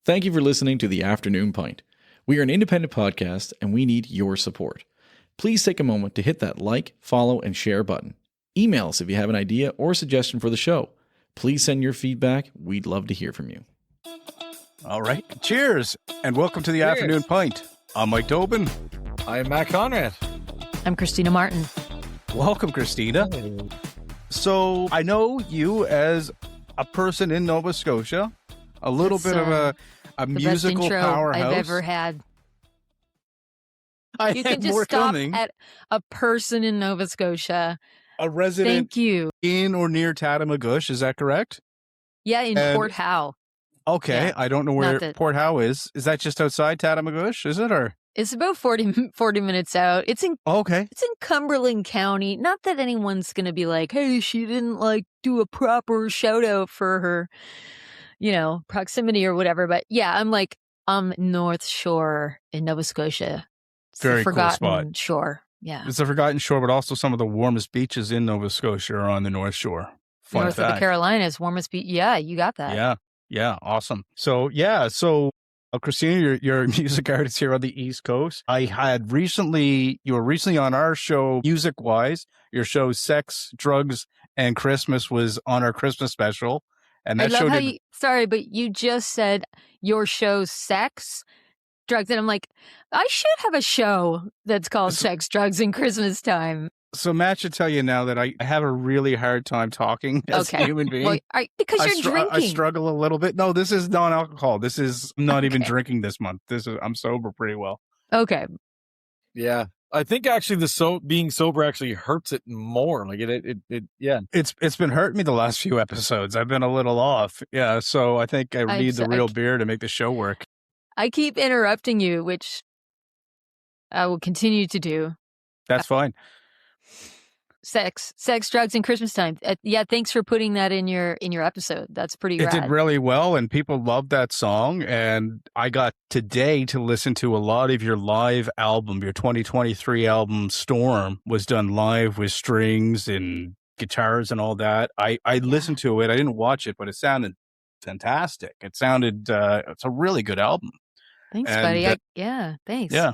Thank you for listening to The Afternoon Pint. We are an independent podcast and we need your support. Please take a moment to hit that like, follow, and share button. Email us if you have an idea or suggestion for the show. Please send your feedback. We'd love to hear from you. All right. Cheers, and welcome to the Afternoon Pint. I'm Mike Tobin. I'm Matt Conrad. I'm Christina Martin. Welcome, Christina. So I know you as a person in Nova Scotia, a little bit of a musical best intro powerhouse I've ever had. I You had can just more stop coming. at a person in Nova Scotia. A resident Thank you. in or near Tatamagouche, is that correct? Yeah, in And- Port Howe. Okay, Yeah, I don't know where not that- Port Howe is. Is that just outside Tatamagouche? Is it or? It's about 40 minutes out. It's in Okay. Cumberland County. Not that anyone's going to be like, hey, she didn't do a proper shout out for her, proximity or whatever. But yeah, I'm North Shore in Nova Scotia. It's the Very cool forgotten spot. shore. Yeah. It's a forgotten shore, but also some of the warmest beaches in Nova Scotia are on the North Shore. Fun North of fact. the Carolinas, warmest beach. Yeah, you got that. Yeah, awesome. So Christina, you're a music artist here on the East Coast. You were recently on our show, Music Wise. Your show, Sex, Drugs, and Christmas, was on our Christmas special, and I that love show how did. sorry, but you just said your show Sex, Drugs, and I'm like, I should have a show that's called Sex, Drugs, and Christmas Time. So Matt should tell you now that I have a really hard time talking as a human being. Well, because you're drinking. I struggle a little bit. No, this is non-alcohol. This is I'm not even drinking this month. I'm sober pretty well. Okay. Yeah, I think actually being sober actually hurts it more. Yeah. It's been hurting me the last few episodes. I've been a little off. Yeah, so I think I need the real beer to make the show work. I keep interrupting you, which I will continue to do. That's fine. Sex, Drugs, and Christmas Time. Yeah, thanks for putting that in your episode. That's pretty It rad. did really well, and people loved that song. And I got today to listen to a lot of your live album. Your 2023 album, Storm, was done live with strings and guitars and all that. I listened to it. I didn't watch it, but it sounded fantastic. It's a really good album. Thanks, And buddy. Thanks. Yeah.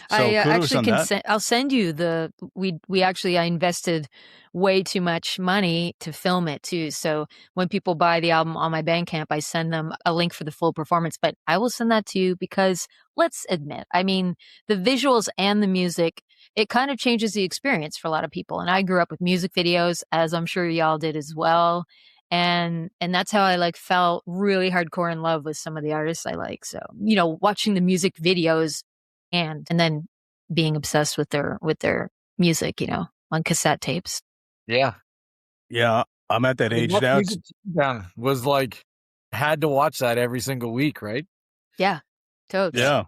So I kudos actually on can that. I'll send you I invested way too much money to film it too. So when people buy the album on my Bandcamp, I send them a link for the full performance, but I will send that to you because let's admit, I mean, the visuals and the music, it kind of changes the experience for a lot of people. And I grew up with music videos, as I'm sure y'all did as well. And that's how I fell really hardcore in love with some of the artists I like. So, watching the music videos and then being obsessed with their music, on cassette tapes. Yeah. Yeah, I'm at that age now. Was had to watch that every single week, right? Yeah, totally. Yeah.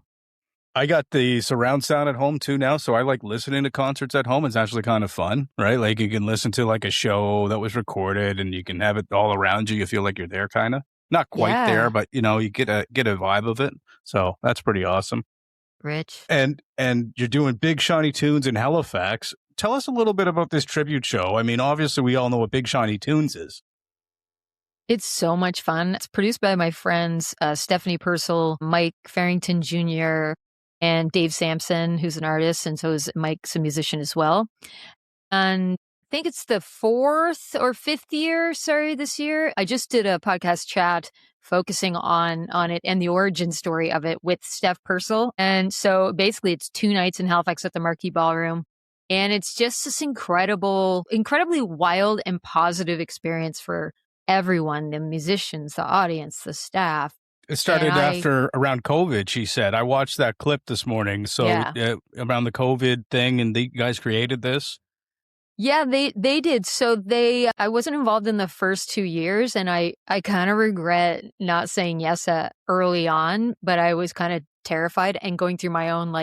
I got the surround sound at home too now, so I like listening to concerts at home. It's actually kind of fun, right? Like you can listen to a show that was recorded and you can have it all around you. You feel like you're there kind of. Not quite there, but you get a vibe of it. So that's pretty awesome. Rich. And you're doing Big Shiny Tunes in Halifax. Tell us a little bit about this tribute show. I mean, obviously we all know what Big Shiny Tunes is. It's so much fun. It's produced by my friends, Stephanie Purcell, Mike Farrington Jr., and Dave Sampson, who's an artist, and so is Mike's a musician as well. And I think it's the 4th or 5th year, this year. I just did a podcast chat focusing on it and the origin story of it with Steph Purcell. And so basically it's 2 nights in Halifax at the Marquee Ballroom. And it's just this incredibly wild and positive experience for everyone, the musicians, the audience, the staff. It started after around COVID, she said. I watched that clip this morning. So around the COVID thing, and you guys created this? Yeah, they did. So I wasn't involved in the first 2 years, and I kind of regret not saying yes early on, but I was kind of terrified and going through my own,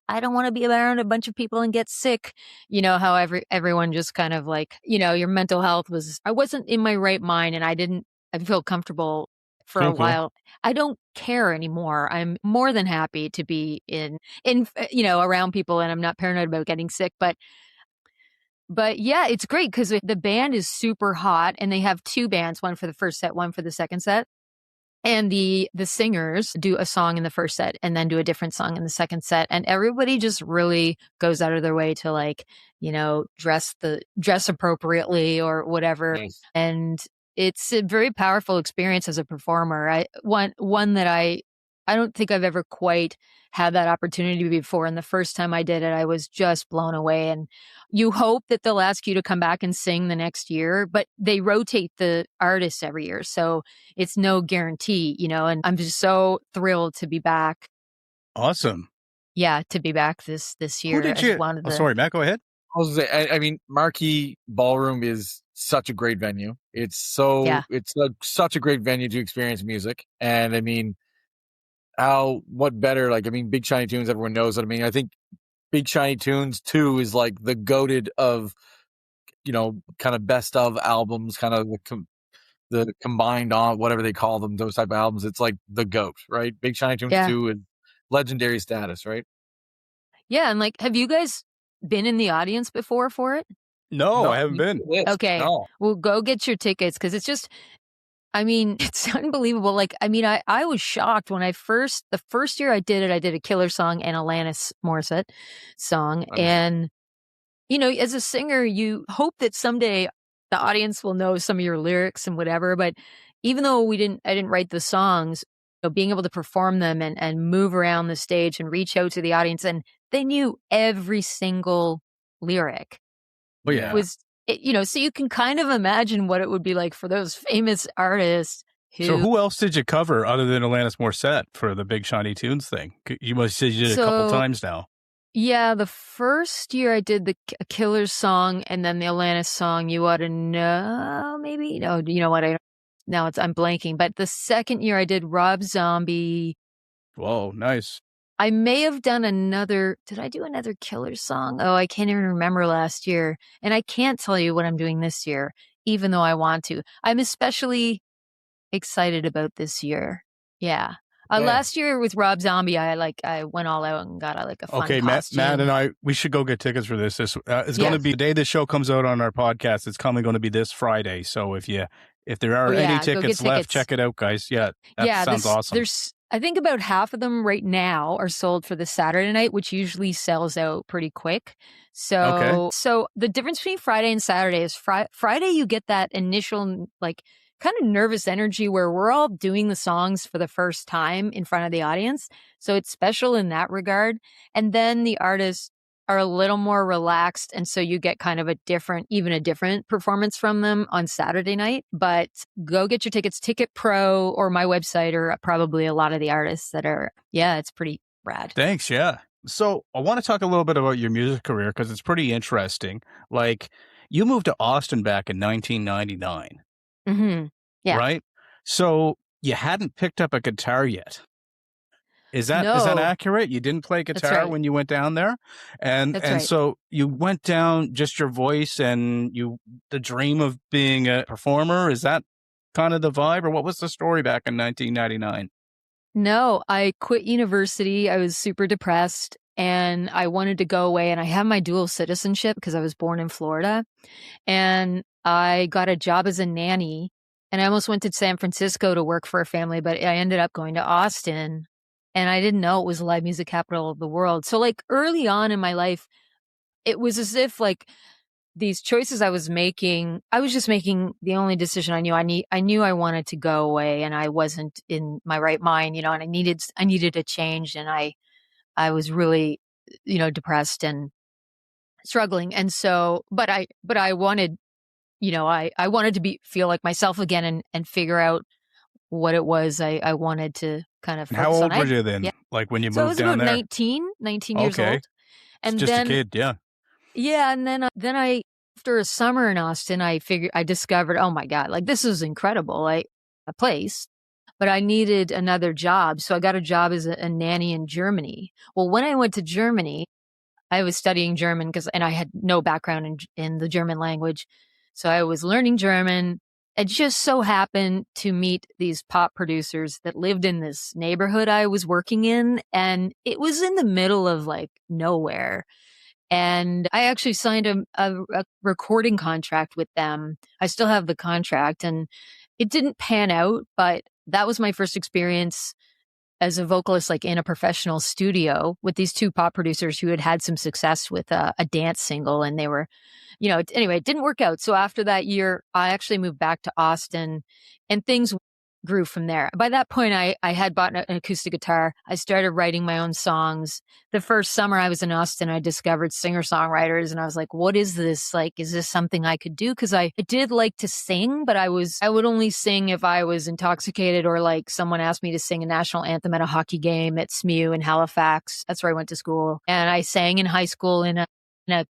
I don't want to be around a bunch of people and get sick. How everyone just kind of your mental health I wasn't in my right mind, and I didn't feel comfortable for a while. I don't care anymore. I'm more than happy to be in around people, and I'm not paranoid about getting sick, but yeah, it's great because the band is super hot, and they have 2 bands, one for the first set, one for the second set. And the singers do a song in the first set and then do a different song in the second set. And everybody just really goes out of their way to like, dress appropriately or whatever. Nice. And it's a very powerful experience as a performer. One that I don't think I've ever quite had that opportunity before. And the first time I did it, I was just blown away. And you hope that they'll ask you to come back and sing the next year, but they rotate the artists every year. So it's no guarantee, and I'm just so thrilled to be back. Awesome. Yeah, to be back this year. Who did you? Sorry, Matt, go ahead. I was gonna say, I mean, Marquee Ballroom is such a great venue. It's such a great venue to experience music. And I mean, what better? Like, I mean, Big Shiny Tunes, everyone knows it. I mean, I think Big Shiny Tunes 2 is like the goated of, kind of best of albums, kind of the combined on whatever they call them, those type of albums. It's like the GOAT, right? Big Shiny Tunes 2 is legendary status, right? Yeah. And like, have you guys been in the audience before for it? No, I haven't been. Okay. No. Well, go get your tickets because it's just, I mean, it's unbelievable. Like, I mean, I was shocked when the first year I did it, I did a Killer song and Alanis Morissette song. And, as a singer, you hope that someday the audience will know some of your lyrics and whatever. But even though I didn't write the songs, being able to perform them and move around the stage and reach out to the audience, and they knew every single lyric. But yeah. So you can kind of imagine what it would be like for those famous artists. So who else did you cover other than Alanis Morissette for the Big Shiny Tunes thing? You must have said you did a couple times now. Yeah, the first year I did the Killer song and then the Alanis song. You ought to know, maybe. No, you know what? I'm blanking. But the second year I did Rob Zombie. Whoa, nice. I may have done did I do another Killer song? Oh, I can't even remember last year. And I can't tell you what I'm doing this year, even though I want to. I'm especially excited about this year. Yeah. Last year with Rob Zombie, I went all out and got a fun costume. Matt and we should go get tickets for this. This is going to be the day this show comes out on our podcast. It's going to be this Friday. So if there are any tickets left, check it out, guys. Yeah, that sounds awesome. I think about half of them right now are sold for the Saturday night, which usually sells out pretty quick. So the difference between Friday and Saturday is Friday you get that initial kind of nervous energy where we're all doing the songs for the first time in front of the audience. So it's special in that regard. And then the artists are a little more relaxed. And so you get kind of a different performance from them on Saturday night. But go get your tickets, Ticket Pro or my website, or probably a lot of the artists that are, it's pretty rad. Thanks. Yeah. So I want to talk a little bit about your music career because it's pretty interesting. Like, you moved to Austin back in 1999. Mm-hmm. Yeah. Right? So you hadn't picked up a guitar yet. Is that accurate? You didn't play guitar when you went down there? And so you went down just your voice and the dream of being a performer? Is that kind of the vibe? Or what was the story back in 1999? No, I quit university. I was super depressed and I wanted to go away, and I have my dual citizenship because I was born in Florida, and I got a job as a nanny, and I almost went to San Francisco to work for a family, but I ended up going to Austin, and I didn't know it was the live music capital of the world. So early on in my life, it was as if these choices I was just making the only decision I knew. I knew I wanted to go away, and I wasn't in my right mind, and I needed a change, and I was really, depressed and struggling. And so, but I wanted, I wanted to feel like myself again and figure out what it was I wanted to kind of focus on. How old were you then? Yeah. Like when you moved down there? So I was about 19 years old. And just a kid, yeah. Yeah, and then after a summer in Austin, I discovered, oh my God, this is incredible, a place. But I needed another job. So I got a job as a nanny in Germany. Well, when I went to Germany, I was studying German and I had no background in the German language. So I was learning German. It just so happened to meet these pop producers that lived in this neighborhood I was working in. And it was in the middle of nowhere. And I actually signed a recording contract with them. I still have the contract, and it didn't pan out, but that was my first experience as a vocalist, like in a professional studio with these two pop producers who had some success with a dance single. And they were, anyway, it didn't work out. So after that year, I actually moved back to Austin and things grew from there. By that point, I had bought an acoustic guitar. I started writing my own songs. The first summer I was in Austin, I discovered singer-songwriters, and I was like, what is this? Like, is this something I could do? Because I did like to sing, but I would only sing if I was intoxicated, or like someone asked me to sing a national anthem at a hockey game at SMU in Halifax. That's where I went to school. And I sang in high school in a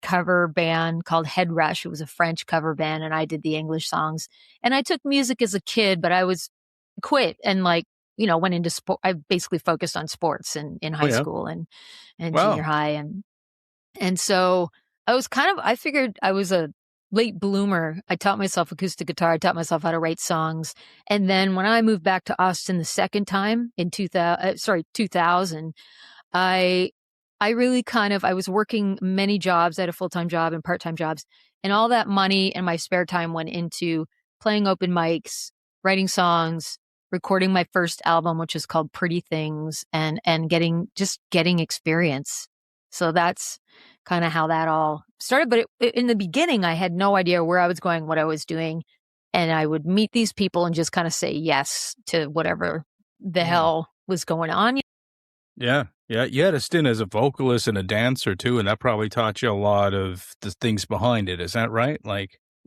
cover band called Head Rush. It was a French cover band, and I did the English songs. And I took music as a kid, but I was quit and went into sport. I basically focused on sports in high school and junior high. And so I figured I was a late bloomer. I taught myself acoustic guitar. I taught myself how to write songs. And then when I moved back to Austin the second time in 2000, I really I was working many jobs. I had a full-time job and part-time jobs, and all that money and my spare time went into playing open mics, writing songs, recording my first album, which is called Pretty Things, and getting experience. So that's kind of how that all started. But in the beginning, I had no idea where I was going, what I was doing. And I would meet these people and just kind of say yes to whatever the hell was going on. Yeah. Yeah. You had a stint as a vocalist and a dancer too, and that probably taught you a lot of the things behind it. Is that right?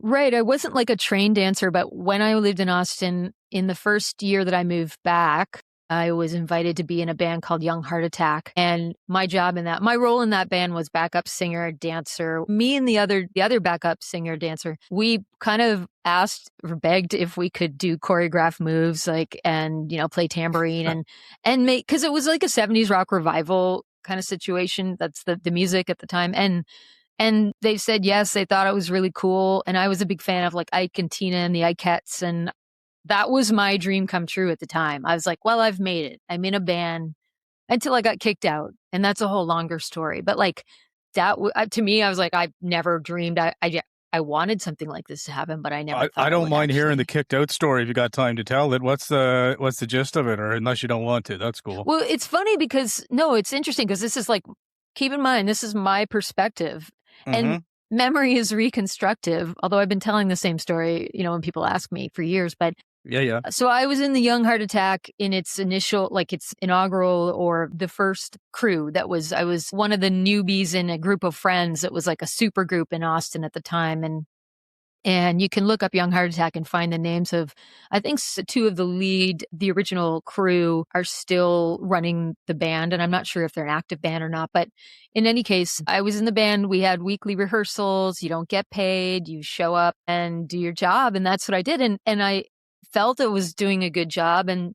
Right. I wasn't like a trained dancer, but when I lived in Austin, in the first year that I moved back, I was invited to be in a band called Young Heart Attack. And my role in that band was backup singer, dancer. Me and the other backup singer, dancer, we kind of asked or begged if we could do choreographed moves, and play tambourine and make, because it was like a 70s rock revival kind of situation. That's the music at the time. And they said yes. They thought it was really cool. And I was a big fan of Ike and Tina and the Ikettes. And that was my dream come true at the time. I was like, well, I've made it. I'm in a band, until I got kicked out. And that's a whole longer story. But to me, I was like, I've never dreamed. I wanted something like this to happen, but I never thought I don't mind hearing the kicked out story if you got time to tell it. What's the gist of it? Or unless you don't want to, that's cool. Well, it's funny because, it's interesting because this is keep in mind, this is my perspective. And memory is reconstructive, although I've been telling the same story, when people ask me for years. But yeah. So I was in the Young Heart Attack in its its inaugural or the first crew. I was one of the newbies in a group of friends. It was like a super group in Austin at the time. And you can look up Young Heart Attack and find the names of, I think two of the original crew are still running the band. And I'm not sure if they're an active band or not. But in any case, I was in the band. We had weekly rehearsals. You don't get paid. You show up and do your job. And that's what I did. And I felt it was doing a good job. And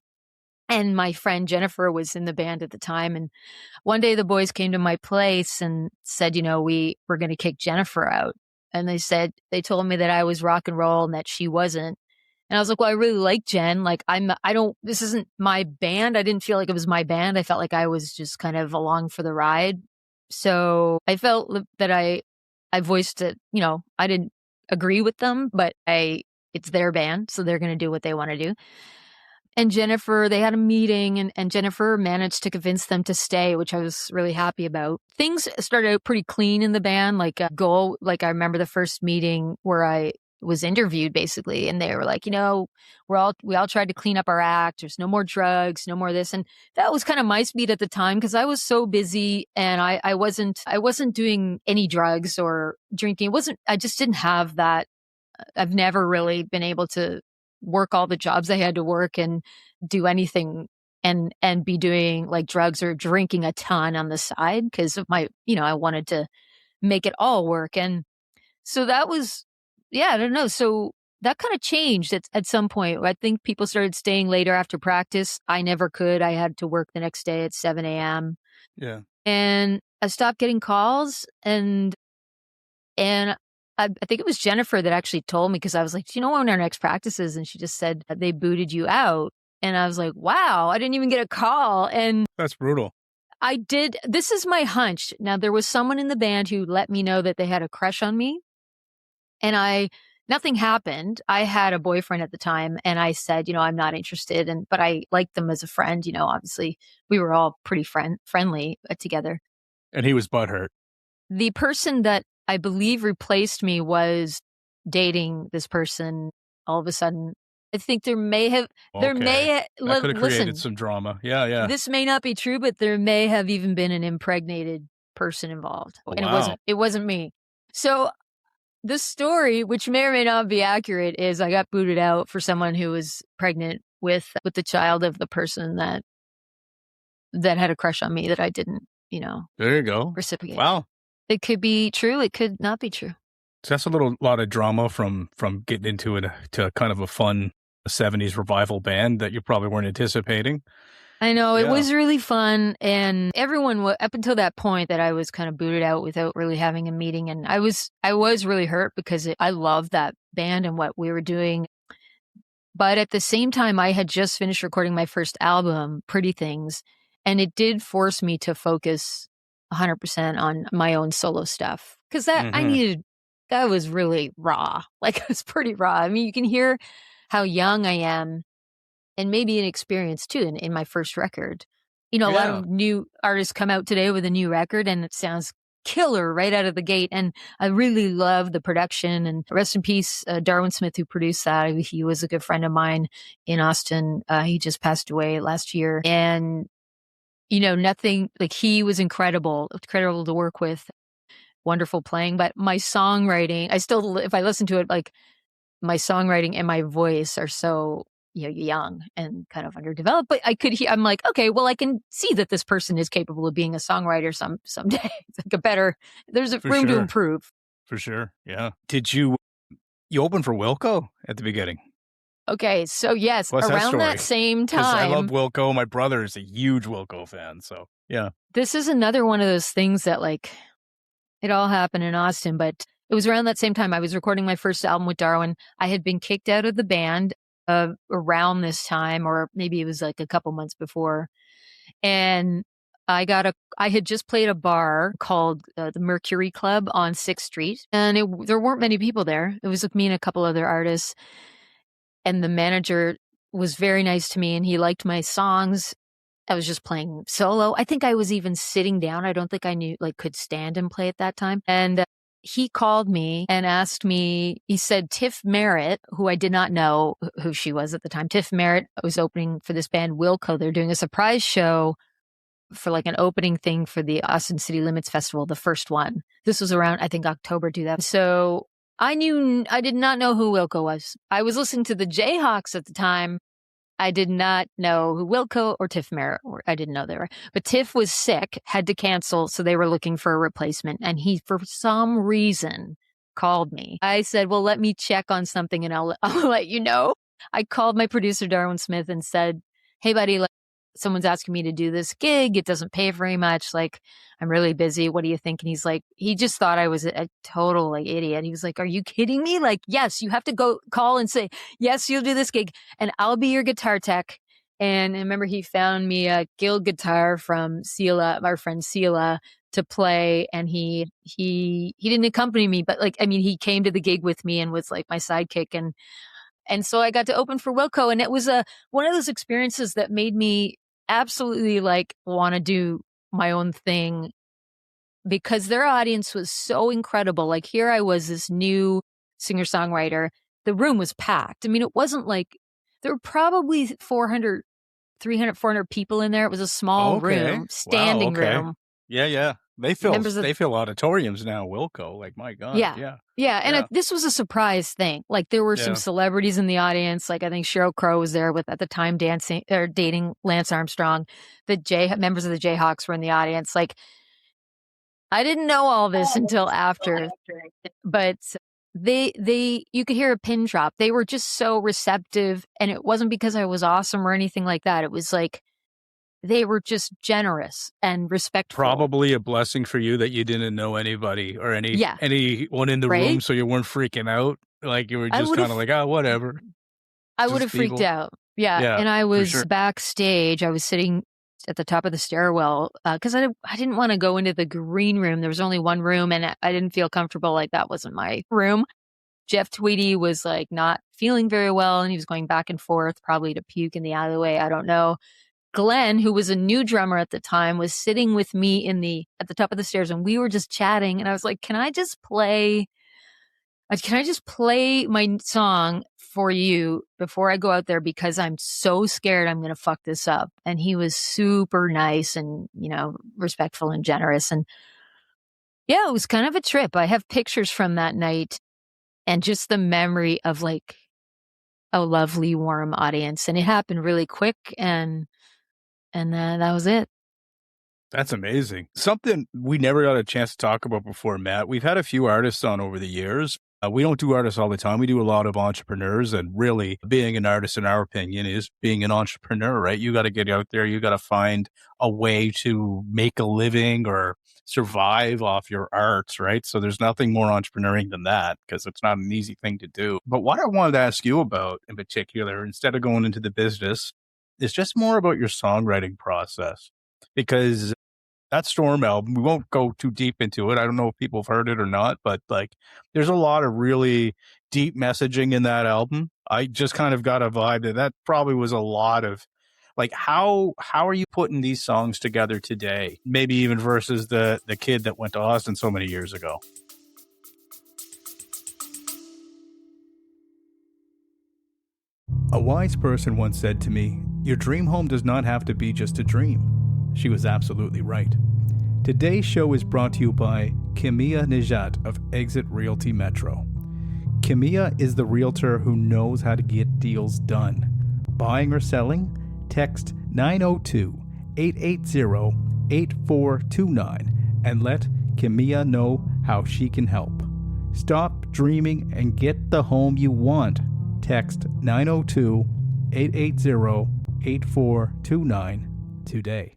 my friend Jennifer was in the band at the time. And one day the boys came to my place and said, we're going to kick Jennifer out. And they told me that I was rock and roll and that she wasn't. And I was like, well, I really like Jen. This isn't my band. I didn't feel like it was my band. I felt like I was just kind of along for the ride. So I felt that I voiced it, I didn't agree with them, but it's their band. So they're going to do what they want to do. And Jennifer, they had a meeting and Jennifer managed to convince them to stay, which I was really happy about. Things started out pretty clean in the band, I remember the first meeting where I was interviewed basically, and they were like, we all tried to clean up our act. There's no more drugs, no more this. And that was kind of my speed at the time because I was so busy and I wasn't doing any drugs or drinking. I just didn't have that. I've never really been able to work all the jobs I had to work and do anything and be doing drugs or drinking a ton on the side because of my, I wanted to make it all work. And so that was, I don't know. So that kind of changed at some point. I think people started staying later after practice. I never could. I had to work the next day at 7 a.m. Yeah. And I stopped getting calls and I think it was Jennifer that actually told me because I was like, do you know when our next practice is? And she just said, they booted you out. And I was like, wow, I didn't even get a call. And that's brutal. I did. This is my hunch. Now, there was someone in the band who let me know that they had a crush on me. And nothing happened. I had a boyfriend at the time and I said, I'm not interested. But I liked them as a friend. Obviously we were all pretty friendly together. And he was butthurt. The person that I believe replaced me was dating this person all of a sudden. I think there may have created some drama. Yeah. This may not be true, but there may have even been an impregnated person involved. Oh, and wow. it wasn't me. So the story, which may or may not be accurate, is I got booted out for someone who was pregnant with the child of the person that had a crush on me that I didn't, there you go. reciprocate. Wow. It could be true. It could not be true. So that's a lot of drama from getting into it to kind of a fun 70s revival band that you probably weren't anticipating. I know. It was really fun. And everyone, up until that point that I was kind of booted out without really having a meeting. And I was really hurt because I loved that band and what we were doing. But at the same time, I had just finished recording my first album, Pretty Things. And it did force me to focus 100% on my own solo stuff. Because that was really raw. Like, it was pretty raw. I mean, you can hear how young I am and maybe inexperienced too in my first record. A lot of new artists come out today with a new record and it sounds killer right out of the gate. And I really love the production, and rest in peace, Darwin Smith, who produced that. He was a good friend of mine in Austin. He just passed away last year. And, nothing, like, he was incredible to work with. Wonderful playing. But my songwriting, if I listen to it, like, my songwriting and my voice are so young and kind of underdeveloped, but I'm like, okay, well, I can see that this person is capable of being a songwriter someday. It's like there's a room to improve. For sure. Yeah. Did you open for Wilco at the beginning? Okay. So yes, around that same time. I love Wilco. My brother is a huge Wilco fan. So yeah. This is another one of those things that, like, it all happened in Austin, but it was around that same time I was recording my first album with Darwin. I had been kicked out of the band around this time, or maybe it was like a couple months before. And I had just played a bar called the Mercury Club on 6th Street. And there weren't many people there. It was with me and a couple other artists. And the manager was very nice to me and he liked my songs. I was just playing solo. I think I was even sitting down. I don't think I could stand and play at that time. And he called me and asked me, he said Tiff Merritt, who I did not know who she was at the time. Tiff Merritt was opening for this band Wilco. They're doing a surprise show for like an opening thing for the Austin City Limits Festival, the first one. This was around, I think, October 2000. So I did not know who Wilco was. I was listening to the Jayhawks at the time. I did not know who Wilco or Tiff Merritt were. I didn't know they were. But Tiff was sick, had to cancel, so they were looking for a replacement. And he, for some reason, called me. I said, well, let me check on something and I'll let you know. I called my producer, Darwin Smith, and said, hey, buddy, someone's asking me to do this gig. It doesn't pay very much. Like, I'm really busy. What do you think? And he's like, he just thought I was a total idiot. He was like, are you kidding me? Like, yes, you have to go call and say, yes, you'll do this gig and I'll be your guitar tech. And I remember he found me a Guild guitar from Sela, our friend Sela, to play. And he didn't accompany me, but he came to the gig with me and was like my sidekick. And so I got to open for Wilco, and it was one of those experiences that made me absolutely want to do my own thing because their audience was so incredible. Like, here I was, this new singer-songwriter. The room was packed. I mean, it wasn't like there were probably 400 people in there. It was a small room, standing room. Yeah. They fill auditoriums now, Wilco. Like, my God. Yeah. And this was a surprise thing. Like, there were some celebrities in the audience. Like, I think Sheryl Crow was there at the time dancing or dating Lance Armstrong. The members of the Jayhawks were in the audience. Like, I didn't know all this until after, but you could hear a pin drop. They were just so receptive, and it wasn't because I was awesome or anything like that. It was like, they were just generous and respectful. Probably a blessing for you that you didn't know anybody or anyone in the room, so you weren't freaking out. Like, you were just kind of like, oh, whatever. I would have freaked out. Yeah. And I was backstage. I was sitting at the top of the stairwell because I didn't want to go into the green room. There was only one room, and I didn't feel comfortable. Like, that wasn't my room. Jeff Tweedy was like not feeling very well and he was going back and forth, probably to puke in the alleyway. I don't know. Glenn, who was a new drummer at the time, was sitting with me at the top of the stairs and we were just chatting. And I was like, can I just play my song for you before I go out there? Because I'm so scared I'm going to fuck this up. And he was super nice and, respectful and generous. And yeah, it was kind of a trip. I have pictures from that night and just the memory of like a lovely, warm audience. And it happened really quick. And that was it. That's amazing. Something we never got a chance to talk about before, Matt. We've had a few artists on over the years. We don't do artists all the time. We do a lot of entrepreneurs, and really being an artist, in our opinion, is being an entrepreneur, right? You got to get out there. You got to find a way to make a living or survive off your arts, right? So there's nothing more entrepreneuring than that, because it's not an easy thing to do. But what I wanted to ask you about in particular, instead of going into the business, is just more about your songwriting process. Because that Storm album, we won't go too deep into it. I don't know if people have heard it or not, but like there's a lot of really deep messaging in that album. I just kind of got a vibe that probably was a lot of like, how are you putting these songs together today? Maybe even versus the kid that went to Austin so many years ago. A wise person once said to me, "Your dream home does not have to be just a dream." She was absolutely right. Today's show is brought to you by Kimia Nejat of Exit Realty Metro. Kimia is the realtor who knows how to get deals done. Buying or selling? Text 902-880-8429 and let Kimia know how she can help. Stop dreaming and get the home you want. Text 902-880-8429 today.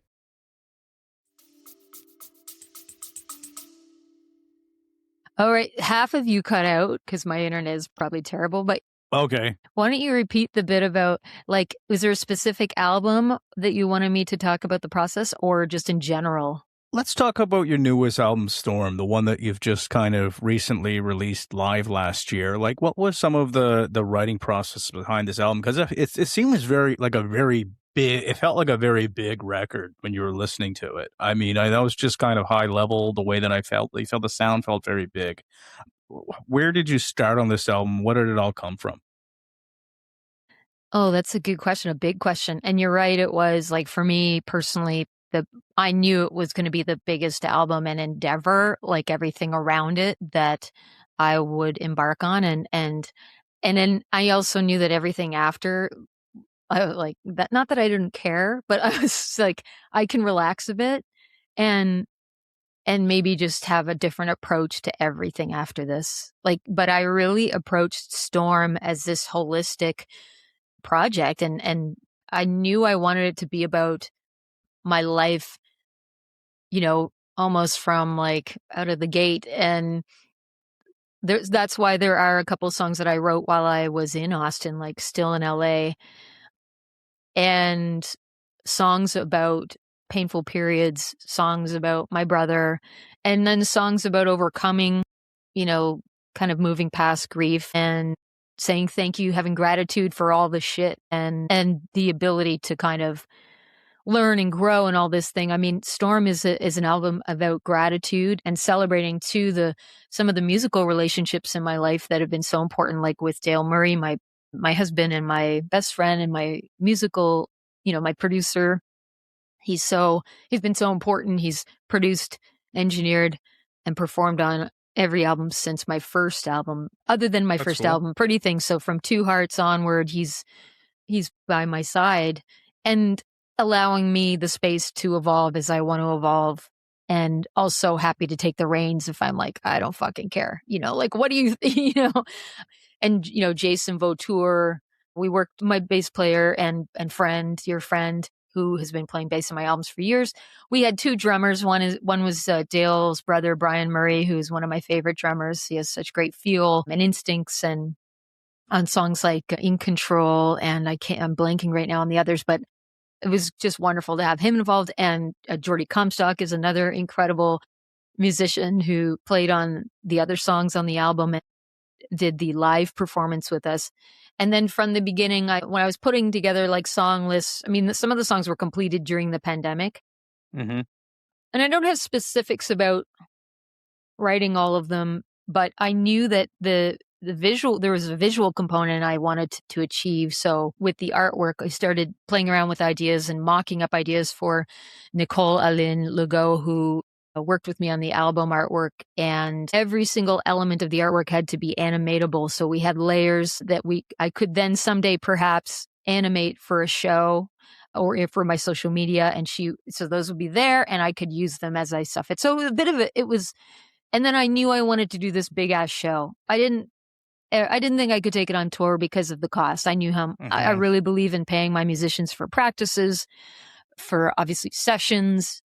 All right. Half of you cut out because my internet is probably terrible, but okay. Why don't you repeat the bit about, like, was there a specific album that you wanted me to talk about the process or just in general? Let's talk about your newest album, Storm, the one that you've just kind of recently released live last year. Like, what was some of the writing process behind this album? Because it seems very big. It felt like a very big record when you were listening to it. I mean, that was just kind of high level, the way that I felt. I felt the sound felt very big. Where did you start on this album? What did it all come from? Oh, that's a good question, a big question. And you're right, it was like, for me personally, I knew it was going to be the biggest album and endeavor, like everything around it that I would embark on. And then I also knew that everything after, I like that, not that I didn't care, but I was like, I can relax a bit and maybe just have a different approach to everything after this. Like, but I really approached Storm as this holistic project, and I knew I wanted it to be about my life, almost from like out of the gate. And that's why there are a couple of songs that I wrote while I was in Austin, like Still in LA, and songs about painful periods, songs about my brother, and then songs about overcoming, kind of moving past grief and saying thank you, having gratitude for all the shit and the ability to kind of learn and grow and all this thing. I mean, Storm is an album about gratitude and celebrating too some of the musical relationships in my life that have been so important, like with Dale Murray, my husband and my best friend and my musical, my producer. He's been so important. He's produced, engineered, and performed on every album since my first album, other than my first album, Pretty Things. So from Two Hearts onward, he's by my side and allowing me the space to evolve as I want to evolve, and also happy to take the reins if I'm like, I don't fucking care. Like, what do you, and, Jason Vautour, we worked, my bass player and friend, your friend, who has been playing bass in my albums for years. We had two drummers. One was Dale's brother, Brian Murray, who's one of my favorite drummers. He has such great feel and instincts, and on songs like In Control, and I'm blanking right now on the others, but it was just wonderful to have him involved. And Jordy Comstock is another incredible musician who played on the other songs on the album. And did the live performance with us. And then from the beginning, when I was putting together like song lists, I mean, some of the songs were completed during the pandemic. Mm-hmm. And I don't have specifics about writing all of them, but I knew that there was a visual component I wanted to achieve. So with the artwork, I started playing around with ideas and mocking up ideas for Nicole Aline Legault, who worked with me on the album artwork, and every single element of the artwork had to be animatable. So we had layers that I could then someday perhaps animate for a show or for my social media. And so those would be there and I could use them as I stuff it. So a bit of it was, and then I knew I wanted to do this big ass show. I didn't think I could take it on tour because of the cost. I knew how I really believe in paying my musicians for practices, for obviously sessions,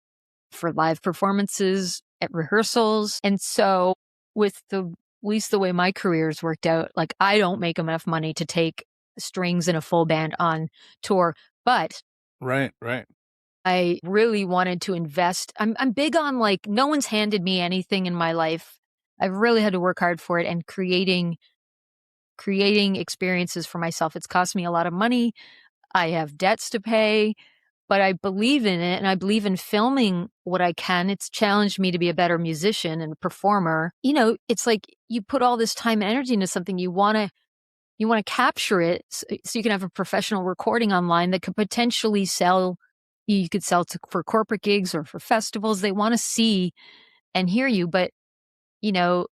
for live performances, at rehearsals. And so with at least the way my career's worked out, like I don't make enough money to take strings and a full band on tour. But Right. I really wanted to invest. I'm big on like, no one's handed me anything in my life. I've really had to work hard for it, and creating experiences for myself. It's cost me a lot of money. I have debts to pay, but I believe in it, and I believe in filming what I can. It's challenged me to be a better musician and performer. You know, it's like you put all this time and energy into something, you want to capture it so you can have a professional recording online that could potentially sell. You could sell for corporate gigs or for festivals. They want to see and hear you, but you know,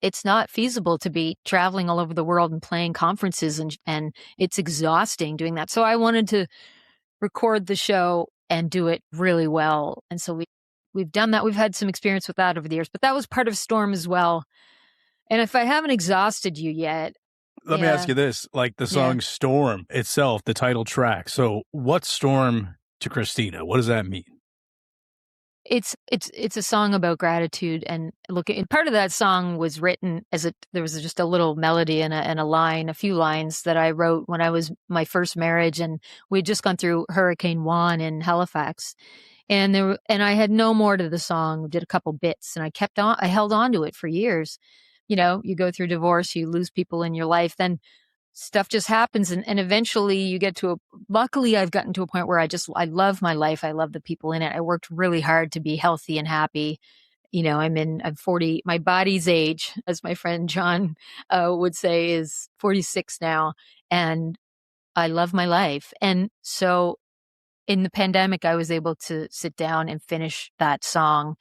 it's not feasible to be traveling all over the world and playing conferences, and it's exhausting doing that. So I wanted to record the show and do it really well. And so we've done that. We've had some experience with that over the years, but that was part of Storm as well. And if I haven't exhausted you yet, let me ask you this, like the song Storm itself, the title track. So what's Storm to Christina? What does that mean? It's a song about gratitude, and part of that song was written there was just a little melody and a few lines that I wrote when I was my first marriage, and we'd just gone through Hurricane Juan in Halifax, and I had no more to the song, did a couple bits, and I held on to it for years. You know, you go through divorce, you lose people in your life, then stuff just happens. And eventually you get luckily I've gotten to a point where I love my life. I love the people in it. I worked really hard to be healthy and happy. You know, I'm 40, my body's age, as my friend John would say, is 46 now. And I love my life. And so in the pandemic, I was able to sit down and finish that song.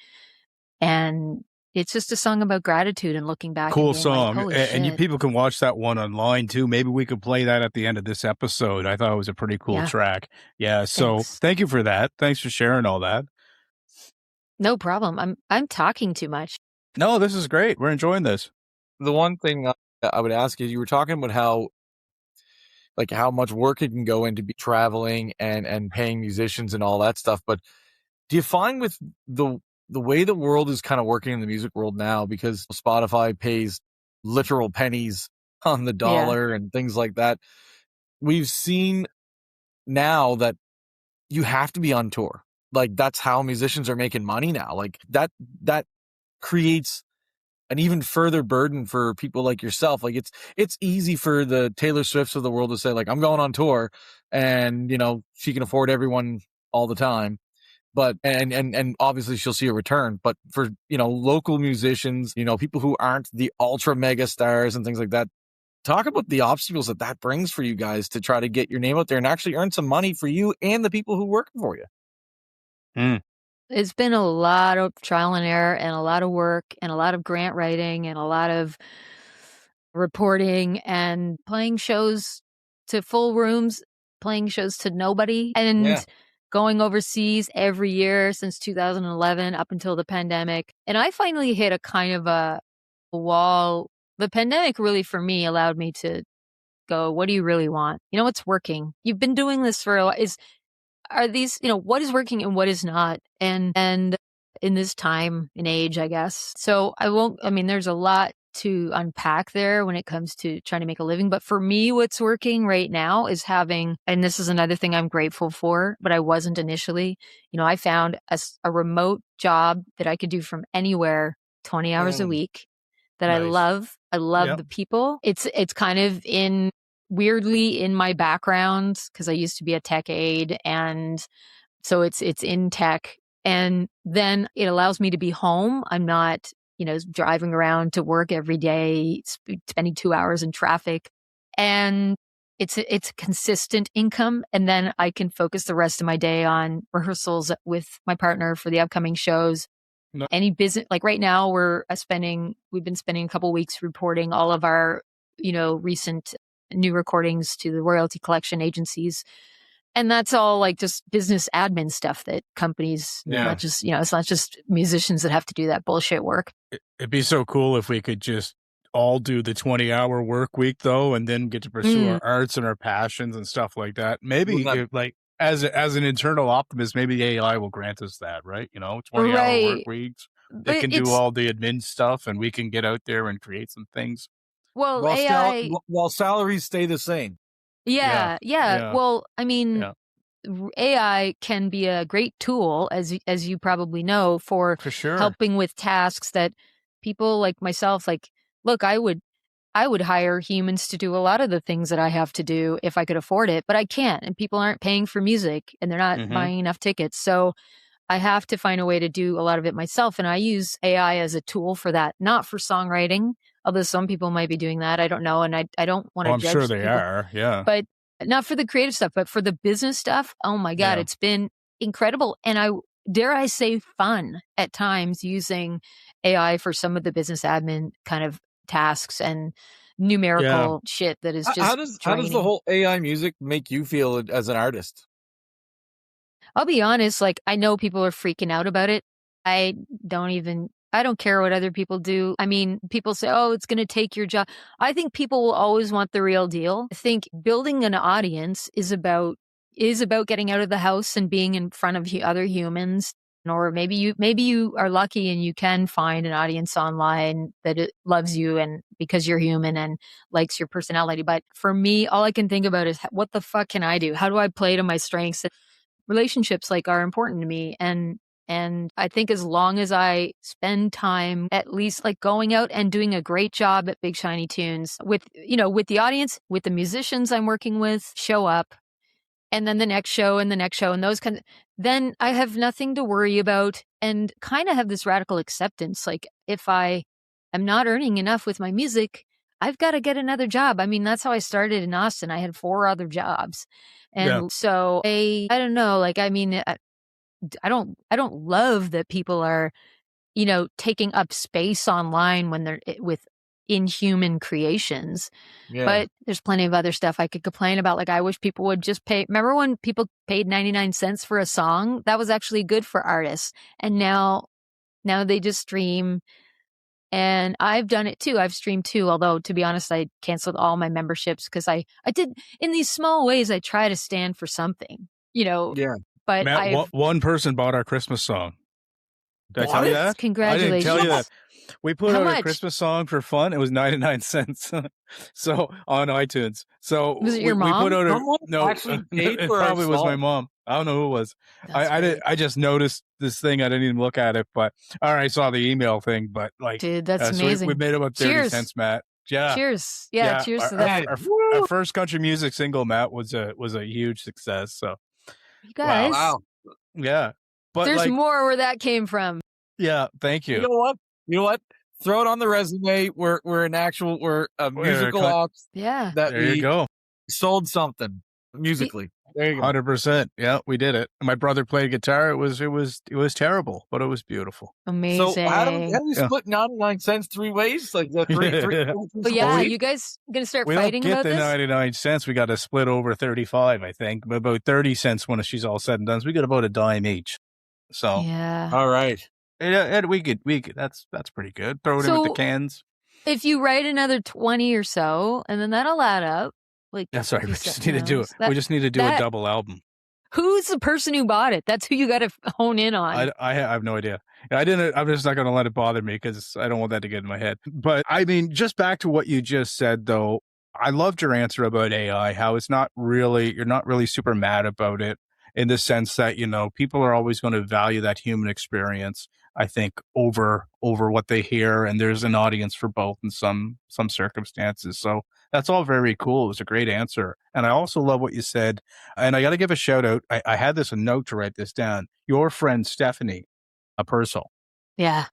And it's just a song about gratitude and looking back. Cool and being song. like, holy and shit. people can watch that one online too. Maybe we could play that at the end of this episode. I thought it was a pretty cool track. Yeah. So thank you for that. Thanks for sharing all that. No problem. I'm talking too much. No, this is great. We're enjoying this. The one thing I would ask is, you were talking about how much work it can go into traveling and paying musicians and all that stuff. But do you find with the way the world is kind of working in the music world now, because Spotify pays literal pennies on the dollar and things like that, we've seen now that you have to be on tour. Like, that's how musicians are making money now. Like that creates an even further burden for people like yourself. Like, it's easy for the Taylor Swifts of the world to say, like, I'm going on tour, and you know, she can afford everyone all the time. But and obviously she'll see a return. But for, you know, local musicians, you know, people who aren't the ultra mega stars and things like that, talk about the obstacles that brings for you guys to try to get your name out there and actually earn some money for you and the people who work for you. It's been a lot of trial and error, and a lot of work, and a lot of grant writing, and a lot of reporting, and playing shows to full rooms, playing shows to nobody, and going overseas every year since 2011 up until the pandemic. And I finally hit a kind of a wall. The pandemic really, for me, allowed me to go, what do you really want? You know, what's working? You've been doing this for a while. Are these, you know, what is working and what is not? And in this time and age, I guess. So there's a lot to unpack there when it comes to trying to make a living. But for me, what's working right now is and this is another thing I'm grateful for, but I wasn't initially, you know, I found a remote job that I could do from anywhere, 20 hours a week. that I love. I love the people. It's kind of weirdly in my background because I used to be a tech aide, and so it's in tech. And then it allows me to be home. I'm not, driving around to work every day, spending 2 hours in traffic. And it's a consistent income. And then I can focus the rest of my day on rehearsals with my partner for the upcoming shows. No. Any business, like right now we've been spending a couple weeks reporting all of our, recent new recordings to the royalty collection agencies. And that's all like just business admin stuff that companies, not just, it's not just musicians that have to do that bullshit work. It'd be so cool if we could just all do the 20-hour work week though, and then get to pursue our arts and our passions and stuff like that. Maybe as an internal optimist, maybe AI will grant us that, right? 20-hour work weeks. They can do all the admin stuff and we can get out there and create some things. Well, AI... while salaries stay the same. Yeah. Well, I mean, AI can be a great tool, as you probably know, for sure, helping with tasks that people like myself, look, I would hire humans to do a lot of the things that I have to do if I could afford it, but I can't, and people aren't paying for music and they're not buying enough tickets. So I have to find a way to do a lot of it myself. And I use AI as a tool for that, not for songwriting, although some people might be doing that. I don't know. And I don't want to judge I'm sure they people, are. Yeah. But not for the creative stuff, but for the business stuff. Oh my God, it's been incredible. And dare I say fun at times using AI for some of the business admin kind of tasks and numerical shit that is just how does the whole AI music make you feel as an artist? I'll be honest, I know people are freaking out about it. I don't care what other people do. I mean, people say, oh, it's going to take your job. I think people will always want the real deal. I think building an audience is about getting out of the house and being in front of other humans. Or maybe you are lucky and you can find an audience online that it loves you and because you're human and likes your personality. But for me, all I can think about is what the fuck can I do? How do I play to my strengths? Relationships are important to me. And I think as long as I spend time at least going out and doing a great job at Big Shiny Tunes with the audience, with the musicians I'm working with, show up, and then the next show and the next show and those kinds, then I have nothing to worry about and kind of have this radical acceptance. If I am not earning enough with my music, I've got to get another job. I mean, that's how I started in Austin. I had 4 other jobs. And so I don't know, I don't love that people are, taking up space online when they're with inhuman creations. Yeah. But there's plenty of other stuff I could complain about. I wish people would just pay. Remember when people paid 99 cents for a song? That was actually good for artists. And now they just stream. And I've done it too. I've streamed too. Although, to be honest, I canceled all my memberships because I did in these small ways. I try to stand for something, Yeah. But Matt, one person bought our Christmas song. Did I tell you that? Congratulations. I didn't tell you that. We put How out much? a Christmas song for fun. It was 99 cents. So on iTunes. So was it your mom? We put out it probably was my mom. I don't know who it was. I just noticed this thing. I didn't even look at it, but I saw the email thing, but dude, that's amazing. So we made about 30 cents, Matt. Yeah. Cheers. Yeah. Cheers to that. Our first country music single, Matt, was a huge success. So you guys. Wow. Yeah. But there's more where that came from. Yeah. Thank you. You know what? Throw it on the resume. We're a musical ops. Yeah. There you go. Sold something musically. There you go. 100%. Yeah, we did it. My brother played guitar. It was terrible, but it was beautiful. Amazing. So how do we split 99 cents 3 ways? Three. But yeah, you guys gonna start fighting about this? We don't get the 99 cents. We got to split over 35, I think. About 30 cents when she's all said and done. So we got about a dime each. So yeah. All right. And we could. That's pretty good. Throw it in with the cans. If you write another 20 or so, and then that'll add up. Sorry, we just need to do it. We just need to do a double album. Who's the person who bought it? That's who you got to hone in on. I have no idea. I'm just not going to let it bother me because I don't want that to get in my head. But I mean, just back to what you just said, though. I loved your answer about AI. How you're not really super mad about it. in the sense that, people are always going to value that human experience, I think, over what they hear. And there's an audience for both in some circumstances. So that's all very cool. It was a great answer. And I also love what you said. And I got to give a shout out. I had a note to write this down. Your friend, Stephanie, a Purcell. Yeah.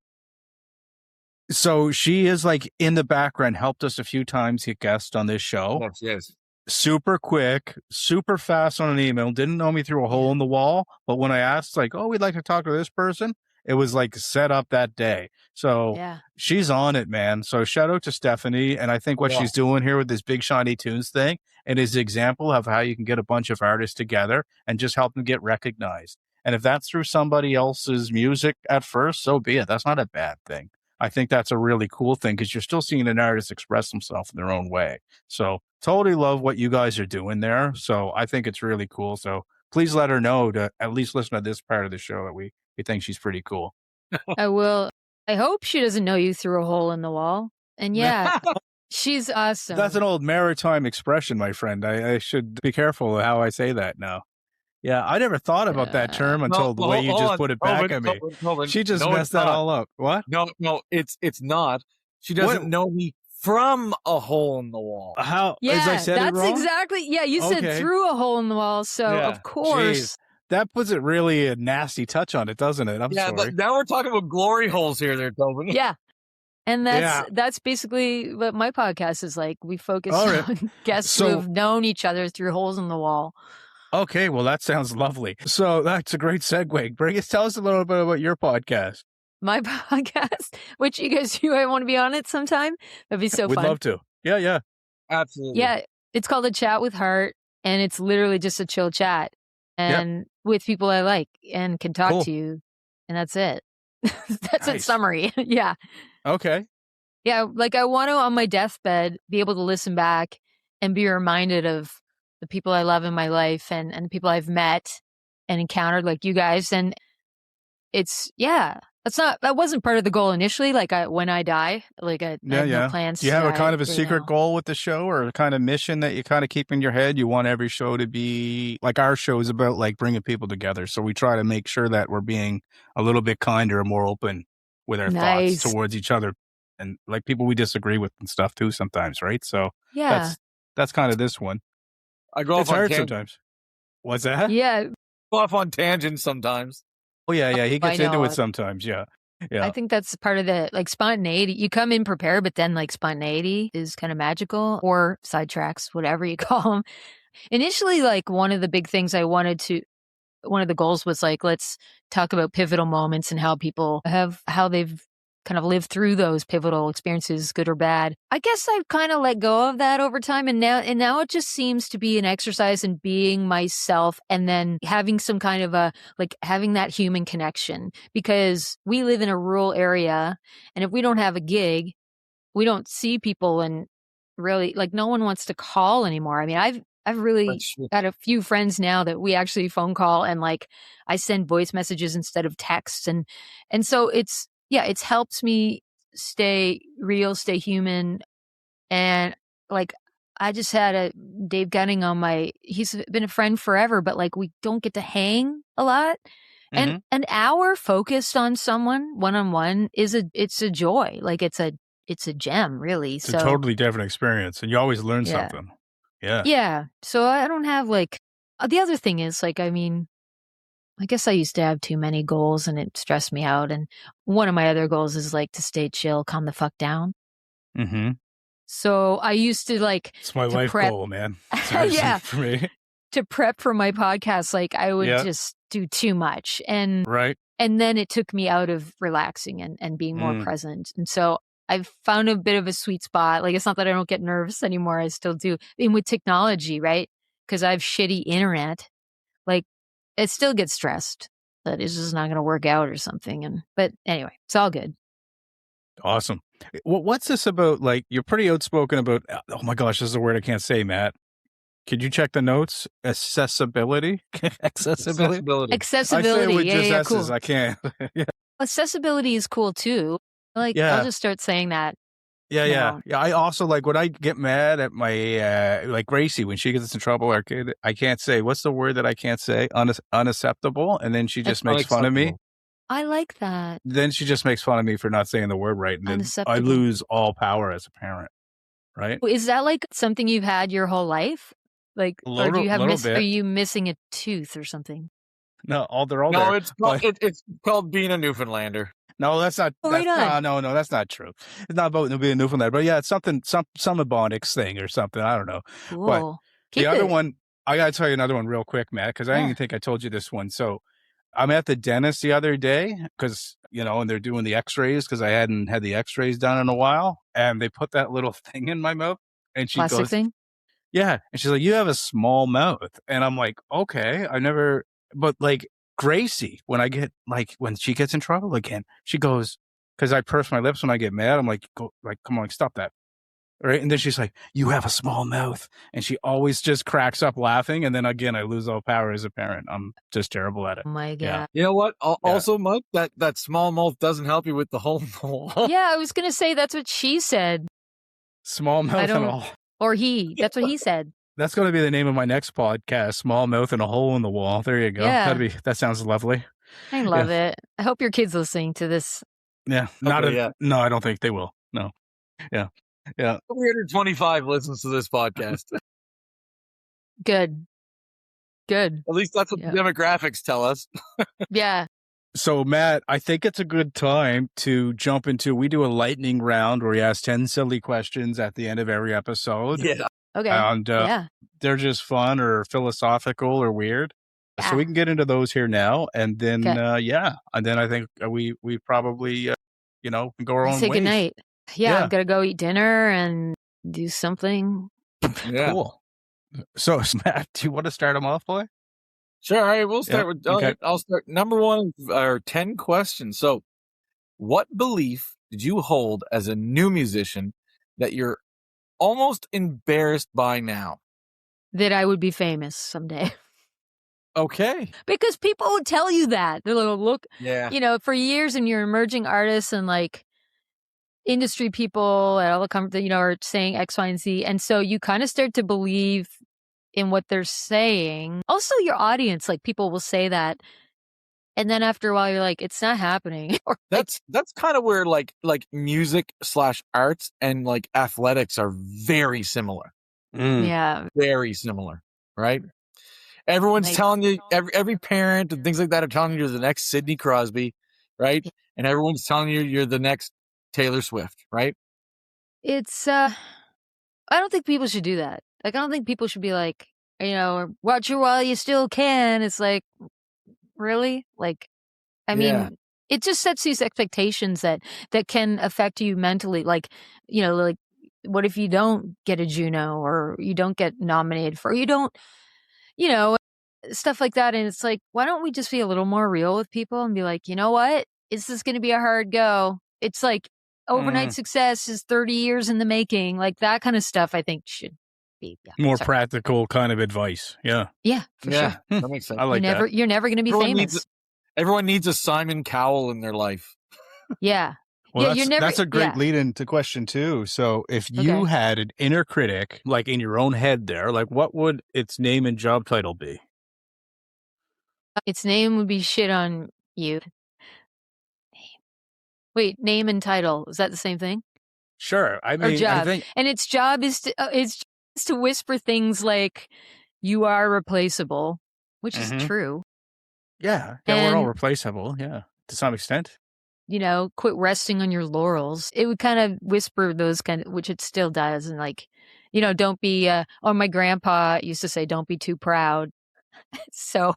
So she is like in the background, helped us a few times, get guest on this show. Yes. Super quick, super fast on an email. Didn't know me through a hole in the wall. But when I asked, like, oh, we'd like to talk to this person, it was like set up that day. So she's on it, man. So shout out to Stephanie. And I think what she's doing here with this Big Shiny Tunes thing, and is an example of how you can get a bunch of artists together and just help them get recognized. And if that's through somebody else's music at first, so be it. That's not a bad thing. I think that's a really cool thing because you're still seeing an artist express themselves in their own way. So totally love what you guys are doing there. So I think it's really cool. So please let her know to at least listen to this part of the show that we think she's pretty cool. I will. I hope she doesn't know you through a hole in the wall. And she's awesome. That's an old maritime expression, my friend. I should be careful how I say that now. Yeah, I never thought about that term until the way you just put it back at me. She just messed that all up. What? No, it's not. She doesn't know me from a hole in the wall. How? Yeah, as I said that's it wrong? exactly. Yeah, you said through a hole in the wall. So of course. Jeez. That puts it really a nasty touch on it, doesn't it? I'm sorry. But now we're talking about glory holes here, Tobin. Yeah. And that's basically what my podcast is like. We focus on guests who have known each other through holes in the wall. Okay, well, that sounds lovely. So that's a great segue. Tell us a little bit about your podcast. My podcast, which you guys might want to be on it sometime. That'd be so fun. We'd love to. Yeah. Absolutely. Yeah, it's called A Chat with Heart, and it's literally just a chill chat and with people I like and can talk to you, and that's it. That's in summary. Yeah. Okay. Yeah, like I want to, on my deathbed, be able to listen back and be reminded of the people I love in my life and the people I've met and encountered, like you guys. And it's, that wasn't part of the goal initially. Like when I die, like I have no plans. Do you have a kind of a secret goal with the show, or a kind of mission that you kind of keep in your head? You want every show to be like, our show is about like bringing people together. So we try to make sure that we're being a little bit kinder and more open with our thoughts towards each other, and like people we disagree with and stuff too sometimes. Right. So that's kind of this one. I go off on sometimes. What's that? Yeah. Go off on tangents sometimes. Oh, yeah. He gets into it sometimes. Yeah. I think that's part of the like spontaneity. You come in prepared, but then like spontaneity is kind of magical, or sidetracks, whatever you call them. Initially, like one of the big things one of the goals was like, let's talk about pivotal moments and how people how they've kind of lived through those pivotal experiences, good or bad. I guess I've kind of let go of that over time. And now it just seems to be an exercise in being myself, and then having some kind of having that human connection, because we live in a rural area. And if we don't have a gig, we don't see people, and really like no one wants to call anymore. I mean, I've really got a few friends now that we actually phone call, and like I send voice messages instead of texts. And so it's helped me stay real, stay human. And like, I just had a Dave Gunning he's been a friend forever, but like we don't get to hang a lot. Mm-hmm. And an hour focused on someone one-on-one it's a joy. Like it's a gem, really. It's a totally different experience, and you always learn something. Yeah. Yeah. So I don't have like, the other thing is like, I mean, I guess I used to have too many goals and it stressed me out. And one of my other goals is like to stay chill, calm the fuck down. Mm-hmm. So I used to like, it's my life goal, man. Yeah. For me. To prep for my podcast, like I would just do too much. And then it took me out of relaxing and being more present. And so I've found a bit of a sweet spot. Like, it's not that I don't get nervous anymore. I still do. And with technology, right? Because I have shitty internet. Like, it still gets stressed that it's just not going to work out or something. But anyway, it's all good. Awesome. What's this about? Like, you're pretty outspoken about, oh my gosh, this is a word I can't say, Matt. Could you check the notes? Accessibility? Accessibility. I say it with just S's. Cool. I can't. Accessibility is cool too. Like, I'll just start saying that. Yeah. I also like when I get mad at my like Gracie when she gets in trouble. I can't say what's the word that I can't say unacceptable, and then she just makes fun of me. I like that. Then she just makes fun of me for not saying the word right, and then I lose all power as a parent. Right? Is that like something you've had your whole life? Like, or do you have are you missing a tooth or something? No, they're all no, there. It's called being a Newfoundlander. No, that's not. No, that's not true. It's not about being a Newfoundlander, but yeah, it's something, some ebonics thing or something. I don't know. Cool. But the other one, I gotta tell you another one real quick, Matt, because I didn't even think I told you this one. So I'm at the dentist the other day because and they're doing the X-rays because I hadn't had the X-rays done in a while, and they put that little thing in my mouth, and she Plastic goes, thing? Yeah, and she's like, "You have a small mouth," and I'm like, "Okay, I never," but like. Gracie, when she gets in trouble again, she goes, because I purse my lips when I get mad. I'm like, come on, stop that. Right. And then she's like, you have a small mouth. And she always just cracks up laughing. And then again, I lose all power as a parent. I'm just terrible at it. Oh my God. Yeah. You know what? Also, Mike, that small mouth doesn't help you with the hole in the wall. Yeah, I was going to say that's what she said. Small mouth and all. Or he. That's what he said. That's going to be the name of my next podcast, Small Mouth and a Hole in the Wall. There you go. Yeah. That sounds lovely. I love it. I hope your kid's listening to this. Yeah. No, I don't think they will. No. Yeah. 325 listens to this podcast. Good. At least that's what the demographics tell us. Yeah. So, Matt, I think it's a good time to jump into, we do a lightning round where we ask 10 silly questions at the end of every episode. Yeah. Okay. And they're just fun or philosophical or weird. Yeah. So we can get into those here now. And then, and then I think we probably, can go our own ways. Say goodnight. Yeah, I'm going to go eat dinner and do something. Yeah. Cool. So, Matt, do you want to start them off, boy? Sure. All right. We'll start with, I'll start. Number one, or 10 questions. So what belief did you hold as a new musician that you're almost embarrassed by now? That I would be famous someday. Okay. Because people would tell you that. They're like, look, for years, and you're emerging artists and like industry people and all the companies, are saying X, Y, and Z. And so you kind of start to believe in what they're saying. Also, your audience, like people will say that. And then after a while, you're like, it's not happening. That's kind of where like music / arts and like athletics are very similar. Yeah. Very similar, right? Everyone's telling you, every parent and things like that are telling you you're the next Sidney Crosby, right? And everyone's telling you you're the next Taylor Swift, right? It's, I don't think people should do that. Like, I don't think people should be like, watch it while you still can. It's like, really? Like, I mean, it just sets these expectations that can affect you mentally. Like, like, what if you don't get a Juno or you don't get nominated for, or you don't, stuff like that. And it's like, why don't we just be a little more real with people and be like, you know what? This is going to be a hard go. It's like overnight success is 30 years in the making. Like that kind of stuff, I think should be more practical kind of advice. Yeah. Yeah, for sure. That makes sense. I like that. You're never going to be famous. Everyone needs a Simon Cowell in their life. Yeah. Well, that's a great lead into question 2. So if you had an inner critic, like in your own head there, like what would its name and job title be? Its name would be Shit on You. Wait, name and title. Is that the same thing? Sure. I mean, or job. I think... And its job is to whisper things like, you are replaceable, which is true. Yeah. Yeah, we're all replaceable. Yeah. To some extent. Quit resting on your laurels. It would kind of whisper those which it still does. And like, don't be, my grandpa used to say, don't be too proud. So.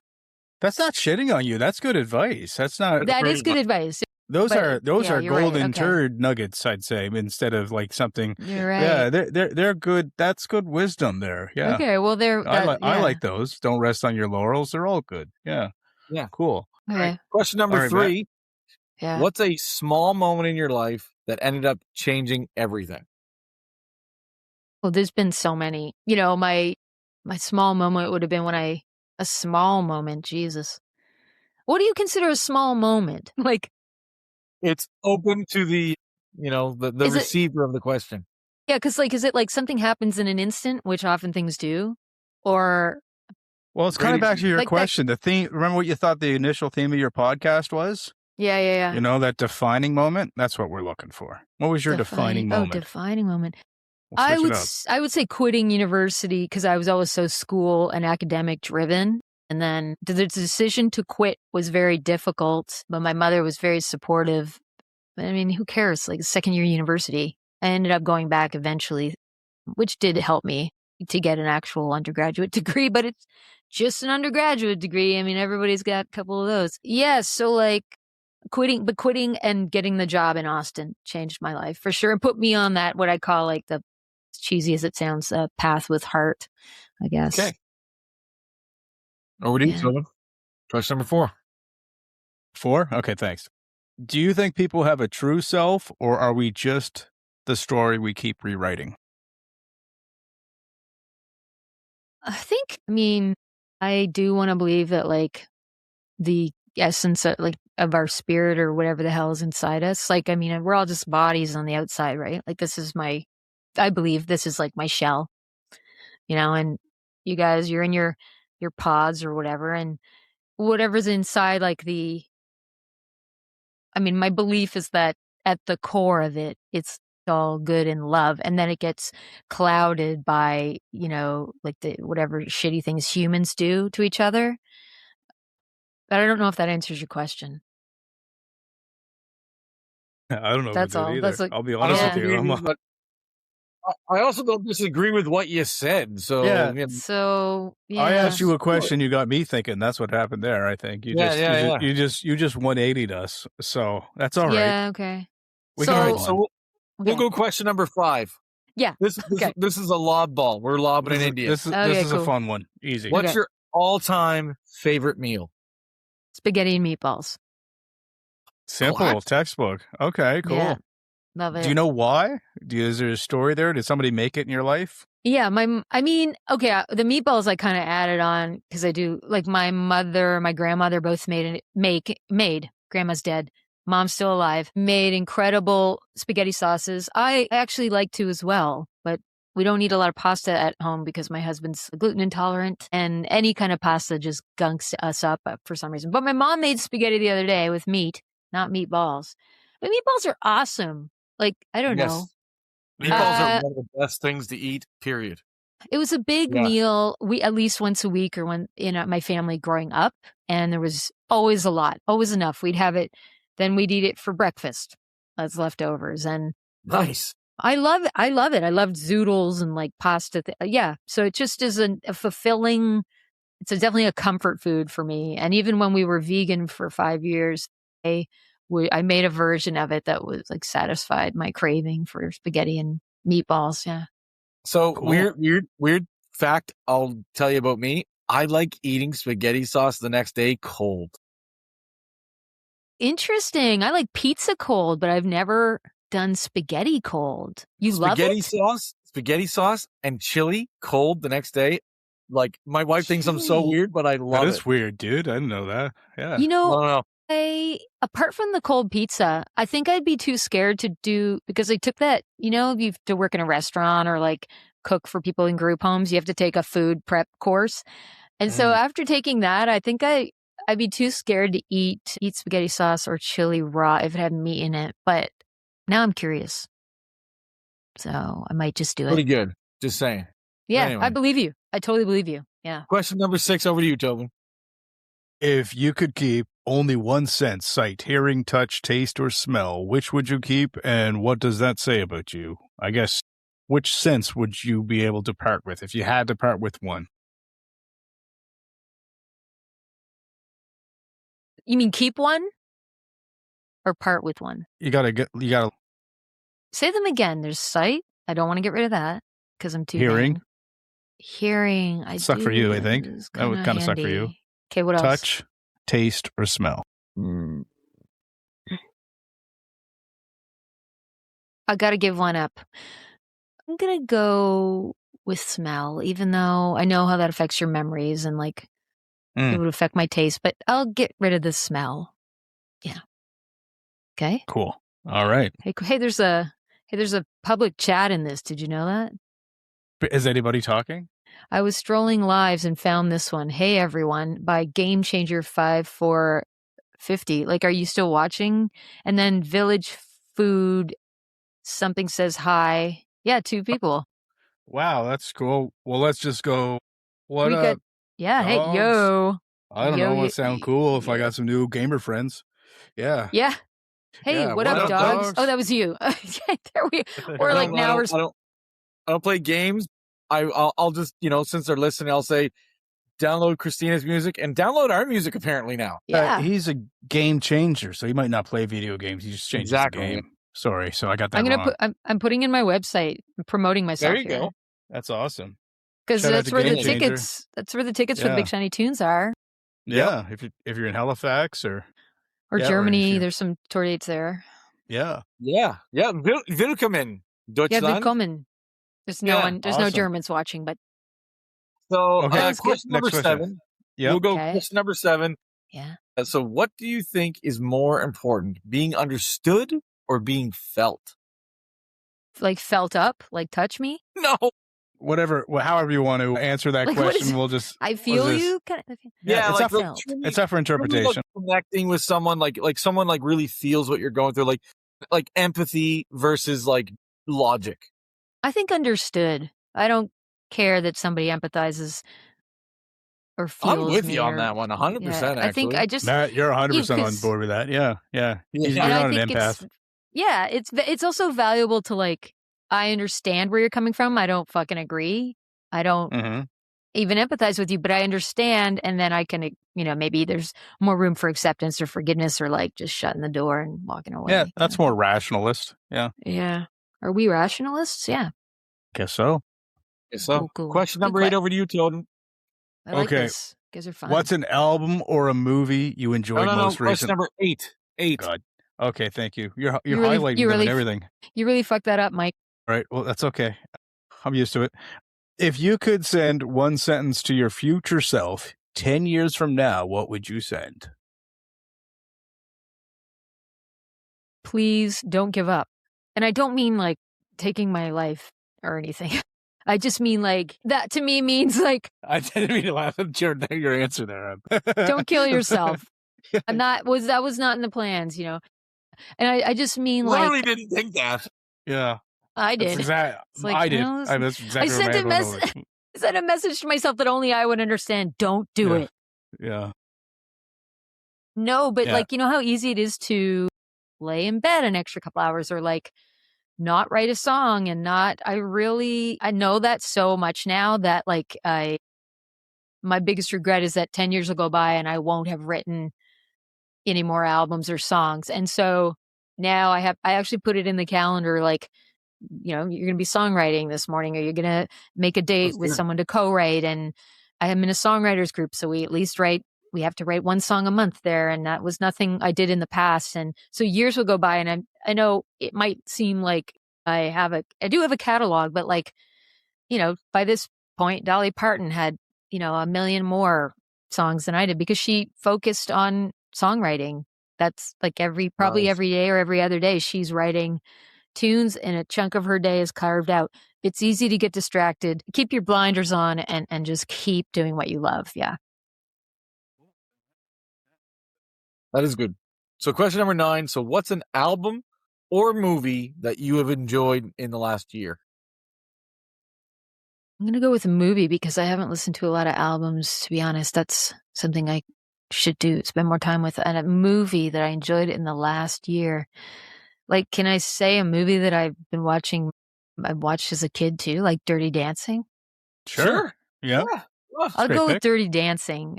That's not shitting on you. That's good advice. That's not. That is good advice. Those are golden turd nuggets, I'd say, instead of like something. You're right. Yeah, they're good. That's good wisdom there. Yeah. Okay. Well, I like those. Don't rest on your laurels. They're all good. Yeah. Yeah. Cool. Okay. Right. Question number 3. Yeah. What's a small moment in your life that ended up changing everything? Well, there's been so many. My small moment would have been a small moment. Jesus. What do you consider a small moment? Like, it's open to the the receiver of the question. Yeah, because is it like something happens in an instant, which often things do, or? Well, it's kind of back to your question. The theme. Remember what you thought the initial theme of your podcast was? Yeah. That defining moment. That's what we're looking for. What was your defining moment? Oh, defining moment. We'll I would say quitting university because I was always so school and academic driven. And then the decision to quit was very difficult, but my mother was very supportive. I mean, who cares? Like second year university. I ended up going back eventually, which did help me to get an actual undergraduate degree, but it's just an undergraduate degree. I mean, everybody's got a couple of those. Yeah, so like quitting and getting the job in Austin changed my life for sure. And put me on that, what I call like the, as cheesy as it sounds, path with heart, I guess. Okay. Over to you, Tobin. Question number 4. 4? Okay, thanks. Do you think people have a true self, or are we just the story we keep rewriting? I do want to believe that like the essence of, like, of our spirit or whatever the hell is inside us. Like, I mean, we're all just bodies on the outside, right? Like I believe this is like my shell, and you guys, you're in your pods or whatever, and whatever's inside, like my belief is that at the core of it, it's all good and love, and then it gets clouded by like the whatever shitty things humans do to each other. But I don't know if that answers your question. I don't know. That's all. Either. That's like, I'll be honest with you. I also don't disagree with what you said. So yeah. So yeah. I asked you a question. You got me thinking. That's what happened there. I think you just 180'd us. So that's all right. Yeah. Okay. We'll go question number 5. Yeah. This is a lob ball. We're lobbing in India. This is a fun one. Easy. What's your all-time favorite meal? Spaghetti and meatballs. Simple. Textbook. Okay, cool. Yeah, love it. Do you know why? Is there a story there? Did somebody make it in your life? Yeah, the meatballs I kind of added on because I do, like, my mother, my grandmother both made. Grandma's dead. Mom's still alive. Made incredible spaghetti sauces. I actually like to as well, but we don't eat a lot of pasta at home because my husband's gluten intolerant, and any kind of pasta just gunks us up for some reason. But my mom made spaghetti the other day with meat, not meatballs. But meatballs are awesome. Like, I don't know. Meatballs are one of the best things to eat, period. It was a big meal. We at least once a week, or when my family growing up, and there was always a lot, always enough. We'd have it, then we'd eat it for breakfast as leftovers. And nice. I love it. I loved zoodles and like pasta. So it just is a fulfilling. It's definitely a comfort food for me. And even when we were vegan for 5 years, I made a version of it that was like satisfied my craving for spaghetti and meatballs. Yeah. So cool. weird fact I'll tell you about me. I like eating spaghetti sauce the next day cold. Interesting. I like pizza cold, but I've never done spaghetti cold. You love it? Spaghetti sauce and chili cold the next day. Like, my wife thinks I'm so weird, but I love it. That is weird, dude. I didn't know that. Yeah. No. Apart from the cold pizza, I think I'd be too scared to do, because I took that, you have to work in a restaurant or like cook for people in group homes. You have to take a food prep course. And so after taking that, I think I'd be too scared to eat spaghetti sauce or chili raw if it had meat in it. But now I'm curious. So I might just do it. Pretty good. Just saying. Yeah, anyway. I believe you. I totally believe you. Yeah. Question number 6, over to you, Tobin. If you could keep only one sense, sight, hearing, touch, taste, or smell, which would you keep, and what does that say about you? I guess, which sense would you be able to part with if you had to part with one? You mean keep one or part with one? You gotta say them again. There's sight. I don't want to get rid of that because I'm too hearing. Young. Hearing. I suck for you, I think. That would kind of suck for you. Okay, what else? Touch, taste, or smell. I got to give one up. I'm going to go with smell, even though I know how that affects your memories and like it would affect my taste, but I'll get rid of the smell. Yeah. Okay. Cool. All right. Hey, there's a public chat in this. Did you know that? Is anybody talking? I was strolling lives and found this one. Hey everyone, by Game Changer 5450. Like, are you still watching? And then Village Food something says hi. Yeah, 2 people. Wow, that's cool. Well, let's just go. What We up? got, yeah, hey, dogs? yo. I don't Yo, know. yo, It sound cool if I yo. got some new gamer friends. Yeah. Yeah. Hey, Yeah, what up, dogs? Oh, dogs? that was you. There we. Or like now we're. I don't play games. I'll just, since they're listening, I'll say download Christina's music and download our music apparently now. Yeah. He's a game changer, so he might not play video games. He just changes the game. Sorry, so I got that wrong. I'm putting in my website, I'm promoting myself. There you go. That's awesome. Because Shout out that's to where the Game Changer. tickets. That's where the tickets for the Big Shiny Tunes are. Yeah, if you're in Halifax or Germany, or there's some tour dates there. Yeah. Willkommen, Deutschland. Yeah, willkommen. There's no one. There's no awesome. Germans watching, but So that's question number 7. Yeah, we'll go question number 7. Yeah. So what do you think is more important, being understood or being felt? Like felt up, like touch me. No. Whatever, however you want to answer that Like, what question, is- we'll just. I feel you. Kind of, Yeah, it's like up for, felt. it's up for interpretation. Connecting with someone, like someone like really feels what you're going through, like empathy versus like logic. I think understood. I don't care that somebody empathizes or feels. I'm with me you on or- that one, 100%. Yeah, I think actually. I just. Matt, you're 100% on 'cause- board with that. Yeah. Yeah. You're and I not an think empath. it's also valuable to like. I understand where you're coming from. I don't fucking agree. I don't Mm-hmm. even empathize with you, but I understand, and then I can, maybe there's more room for acceptance or forgiveness, or like just shutting the door and walking away. Yeah, that's more rationalist. Yeah. Yeah. Are we rationalists? Yeah. Guess so. So, Cool. question Good number 8 over to you, Tilden. I like Okay. this. You guys are fun. What's an album or a movie you enjoyed most Question recently? number 8. 8. God. Okay, thank you. You're You really- highlighting you them and really- everything. You really fucked that up, Mike. All right. Well, that's okay. I'm used to it. If you could send one sentence to your future self 10 years from now, what would you send? Please don't give up. And I don't mean like taking my life or anything. I just mean like that to me means like I didn't mean to laugh at your answer there. don't kill yourself. That was not in the plans, And I just mean Literally like didn't think that. Yeah. I That's did. exact- It's like, I did. no, That's exactly sent what a message. I sent a message to myself that only I would understand. Don't do it. Yeah. No, but Yeah. like, you know how easy it is to lay in bed an extra couple hours or like not write a song and not, I know that so much now that like my biggest regret is that 10 years will go by and I won't have written any more albums or songs. And so now I actually put it in the calendar, like, you're going to be songwriting this morning, or you're going to make a date with someone to co-write. And I am in a songwriters group. So we at least we have to write one song a month there. And that was nothing I did in the past. And so years will go by, and I know it might seem like I do have a catalog, but like, by this point, Dolly Parton had, a million more songs than I did because she focused on songwriting. That's like probably every day or every other day, she's writing tunes, and a chunk of her day is carved out. It's easy to get distracted. Keep your blinders on and just keep doing what you love. Yeah. That is good. So question number 9. So what's an album or movie that you have enjoyed in the last year? I'm going to go with a movie because I haven't listened to a lot of albums, to be honest. That's something I should do. Spend more time with. And a movie that I enjoyed in the last year. Like, can I say a movie that I've been watching, I watched as a kid too, like Dirty Dancing? Sure. Yeah. I'll go with Dirty Dancing.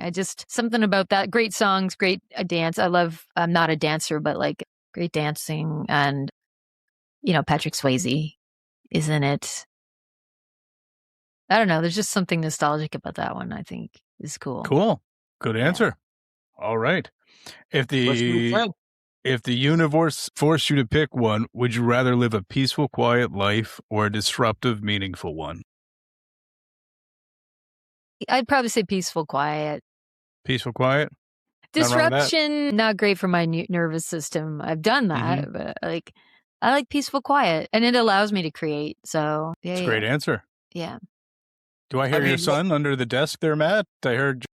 Something about that. Great songs, great dance. I'm not a dancer, but like great dancing. And, Patrick Swayze is in it. I don't know. There's just something nostalgic about that one, I think is cool. Cool. Good answer. Yeah. All right. If the universe forced you to pick one, would you rather live a peaceful, quiet life or a disruptive, meaningful one? I'd probably say peaceful, quiet. Peaceful, quiet? Disruption, not great for my nervous system. I've done that, but like, I like peaceful quiet, and it allows me to create. So yeah, That's a great answer. Yeah. Do I hear your son under the desk there, Matt? I heard.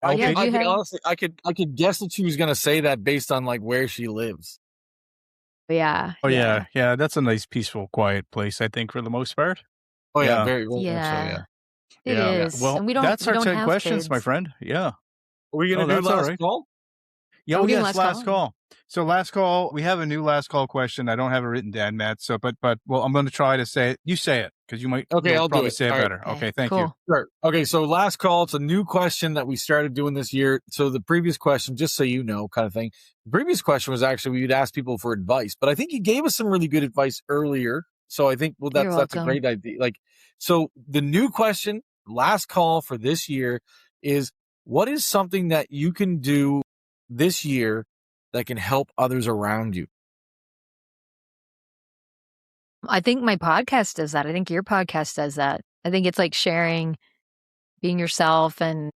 Honestly, I could guess that she was going to say that based on like where she lives. Yeah. Oh yeah. That's a nice, peaceful, quiet place. I think for the most part. Oh yeah, very much so. Yeah, it is. Well, and that's our 10 questions, kids. my friend. Yeah. Are we going to do last call? Yeah, yes, last call. So last call, we have a new last call question. I don't have it written down, Matt. So, but well, I'm going to try to say it. You say it because you might. Okay, I'll probably do it. say it All better. right. Okay, thank you. Sure. Okay, so last call. It's a new question that we started doing this year. So the previous question, just so you know, kind of thing. The previous question was actually we'd ask people for advice, but I think you gave us some really good advice earlier. So I think that's a great idea. Like, so the new question, last call for this year, is what is something that you can do this year that can help others around you? I think my podcast does that. I think your podcast does that. I think it's like sharing, being yourself and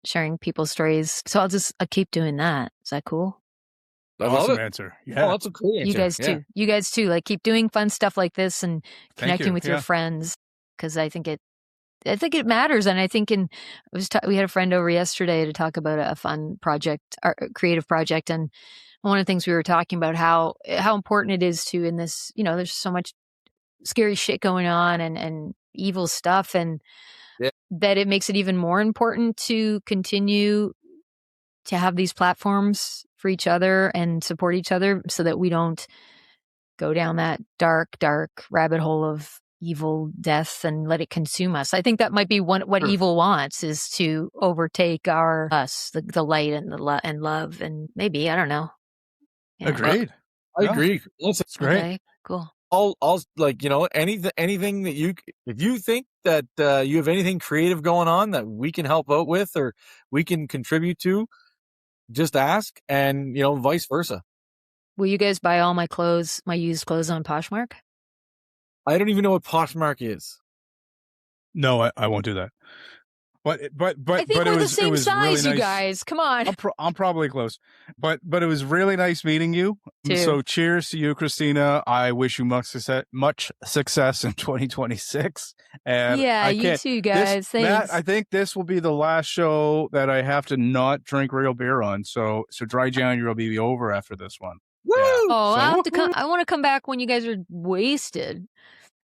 sharing people's stories. So I'll keep doing that. Is that cool? Awesome answer. Yeah. Oh, that's a cool answer. You guys too. You guys too. Like keep doing fun stuff like this and connecting with your friends. Cause I think it matters. And I think we had a friend over yesterday to talk about a fun project, our creative project. And one of the things we were talking about how important it is to, in this, there's so much scary shit going on and evil stuff, and that it makes it even more important to continue to have these platforms for each other and support each other so that we don't go down that dark rabbit hole of evil death and let it consume us. I think that might be what evil wants, is to overtake us, the light and and love, and maybe, I don't know. Yeah. Agreed. I agree. That's great. Okay, cool. I'll like, anything that if you think that you have anything creative going on that we can help out with or we can contribute to, just ask, and vice versa. Will you guys buy all my used clothes on Poshmark? I don't even know what Poshmark is. No, I won't do that. But I think we're the same size, really nice. You guys. Come on. I'm probably close. But it was really nice meeting you. Too. So cheers to you, Christina. I wish you much success in 2026. And you too, guys. Thanks. Matt, I think this will be the last show that I have to not drink real beer on. So dry January will be over after this one. Woo! Yeah. Oh, I have to come. I want to come back when you guys are wasted.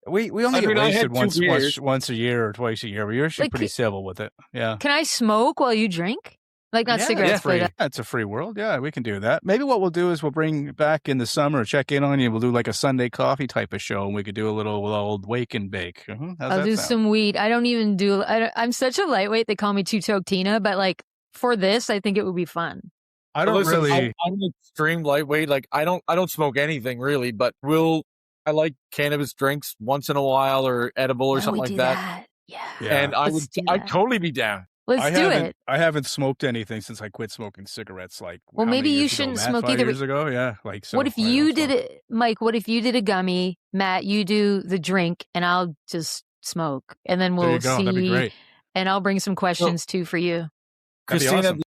We only get wasted once a year or twice a year. We're usually pretty civil with it. Yeah. Can I smoke while you drink? Like not cigarettes, but it's a free world. Yeah, we can do that. Maybe what we'll do is we'll bring back in the summer, check in on you. We'll do like a Sunday coffee type of show, and we could do a little old wake and bake. I'll do some weed. I don't even do. I'm such a lightweight. They call me Two-Toke Tina, but like for this, I think it would be fun. I don't really. I'm an extreme lightweight. Like I don't smoke anything really, but I like cannabis drinks once in a while or edible or something like that. Yeah. And I'd totally be down. Let's do it. I haven't smoked anything since I quit smoking cigarettes. Like, well, maybe you shouldn't smoke either. 5 years ago, yeah. Like, so what if you did it, Mike? What if you did a gummy, Matt? You do the drink, and I'll just smoke, and then we'll see. That'd be great. And I'll bring some questions too for you, Christina. Awesome.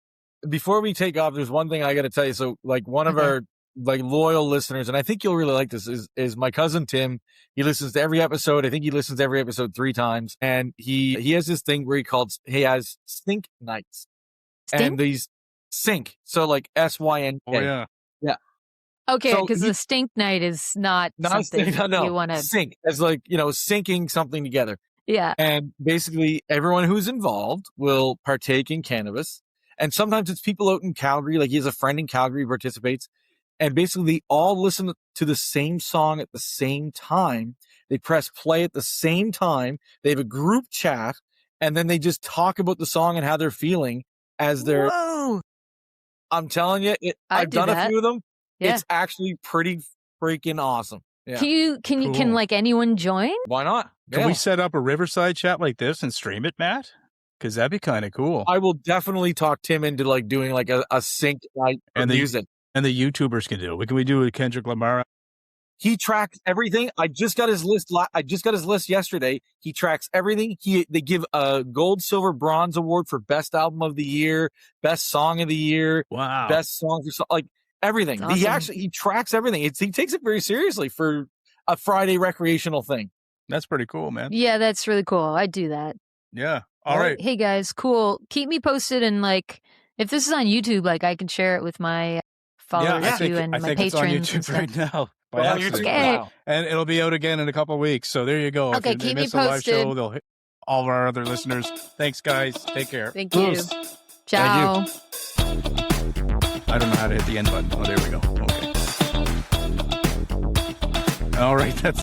Before we take off, there's one thing I got to tell you. So, like, one of our loyal listeners, and I think you'll really like this, is my cousin Tim. He listens to every episode. I think he listens to every episode 3 times, and he has this thing where he has stink nights. And these sync, so like SYNK. Oh yeah. Okay, because the stink night is not something you want to sync as like syncing something together. Yeah, and basically everyone who's involved will partake in cannabis, and sometimes it's people out in Calgary. Like he has a friend in Calgary who participates. And basically, they all listen to the same song at the same time. They press play at the same time. They have a group chat, and then they just talk about the song and how they're feeling as they're. Whoa! I'm telling you, I've done a few of them. Yeah. It's actually pretty freaking awesome. Yeah. Can like anyone join? Why not? Can we set up a Riverside chat like this and stream it, Matt? Because that'd be kind of cool. I will definitely talk Tim into like doing like a sync night and music. And the YouTubers can do it. Can we do a Kendrick Lamar? He tracks everything. I just got his list. I just got his list yesterday. He tracks everything. They give a gold, silver, bronze award for best album of the year, best song of the year, Wow, best song for like everything. Awesome. He tracks everything. He takes it very seriously for a Friday recreational thing. that's pretty cool, man. Yeah, that's really cool. I do that. Yeah. All right. Hey guys, cool. Keep me posted, and like if this is on YouTube, like I can share it with my followers too and I my think it's on patrons. YouTube right now. By Well, accident. Okay. Wow. And it'll be out again in a couple of weeks. So there you go. Okay, if you keep me miss a live posted. show, they'll hit all of our other listeners. Thanks, guys. Take care. Thank you. Bruce. Ciao. I don't know how to hit the end button. Oh, there we go. Okay. All right. That's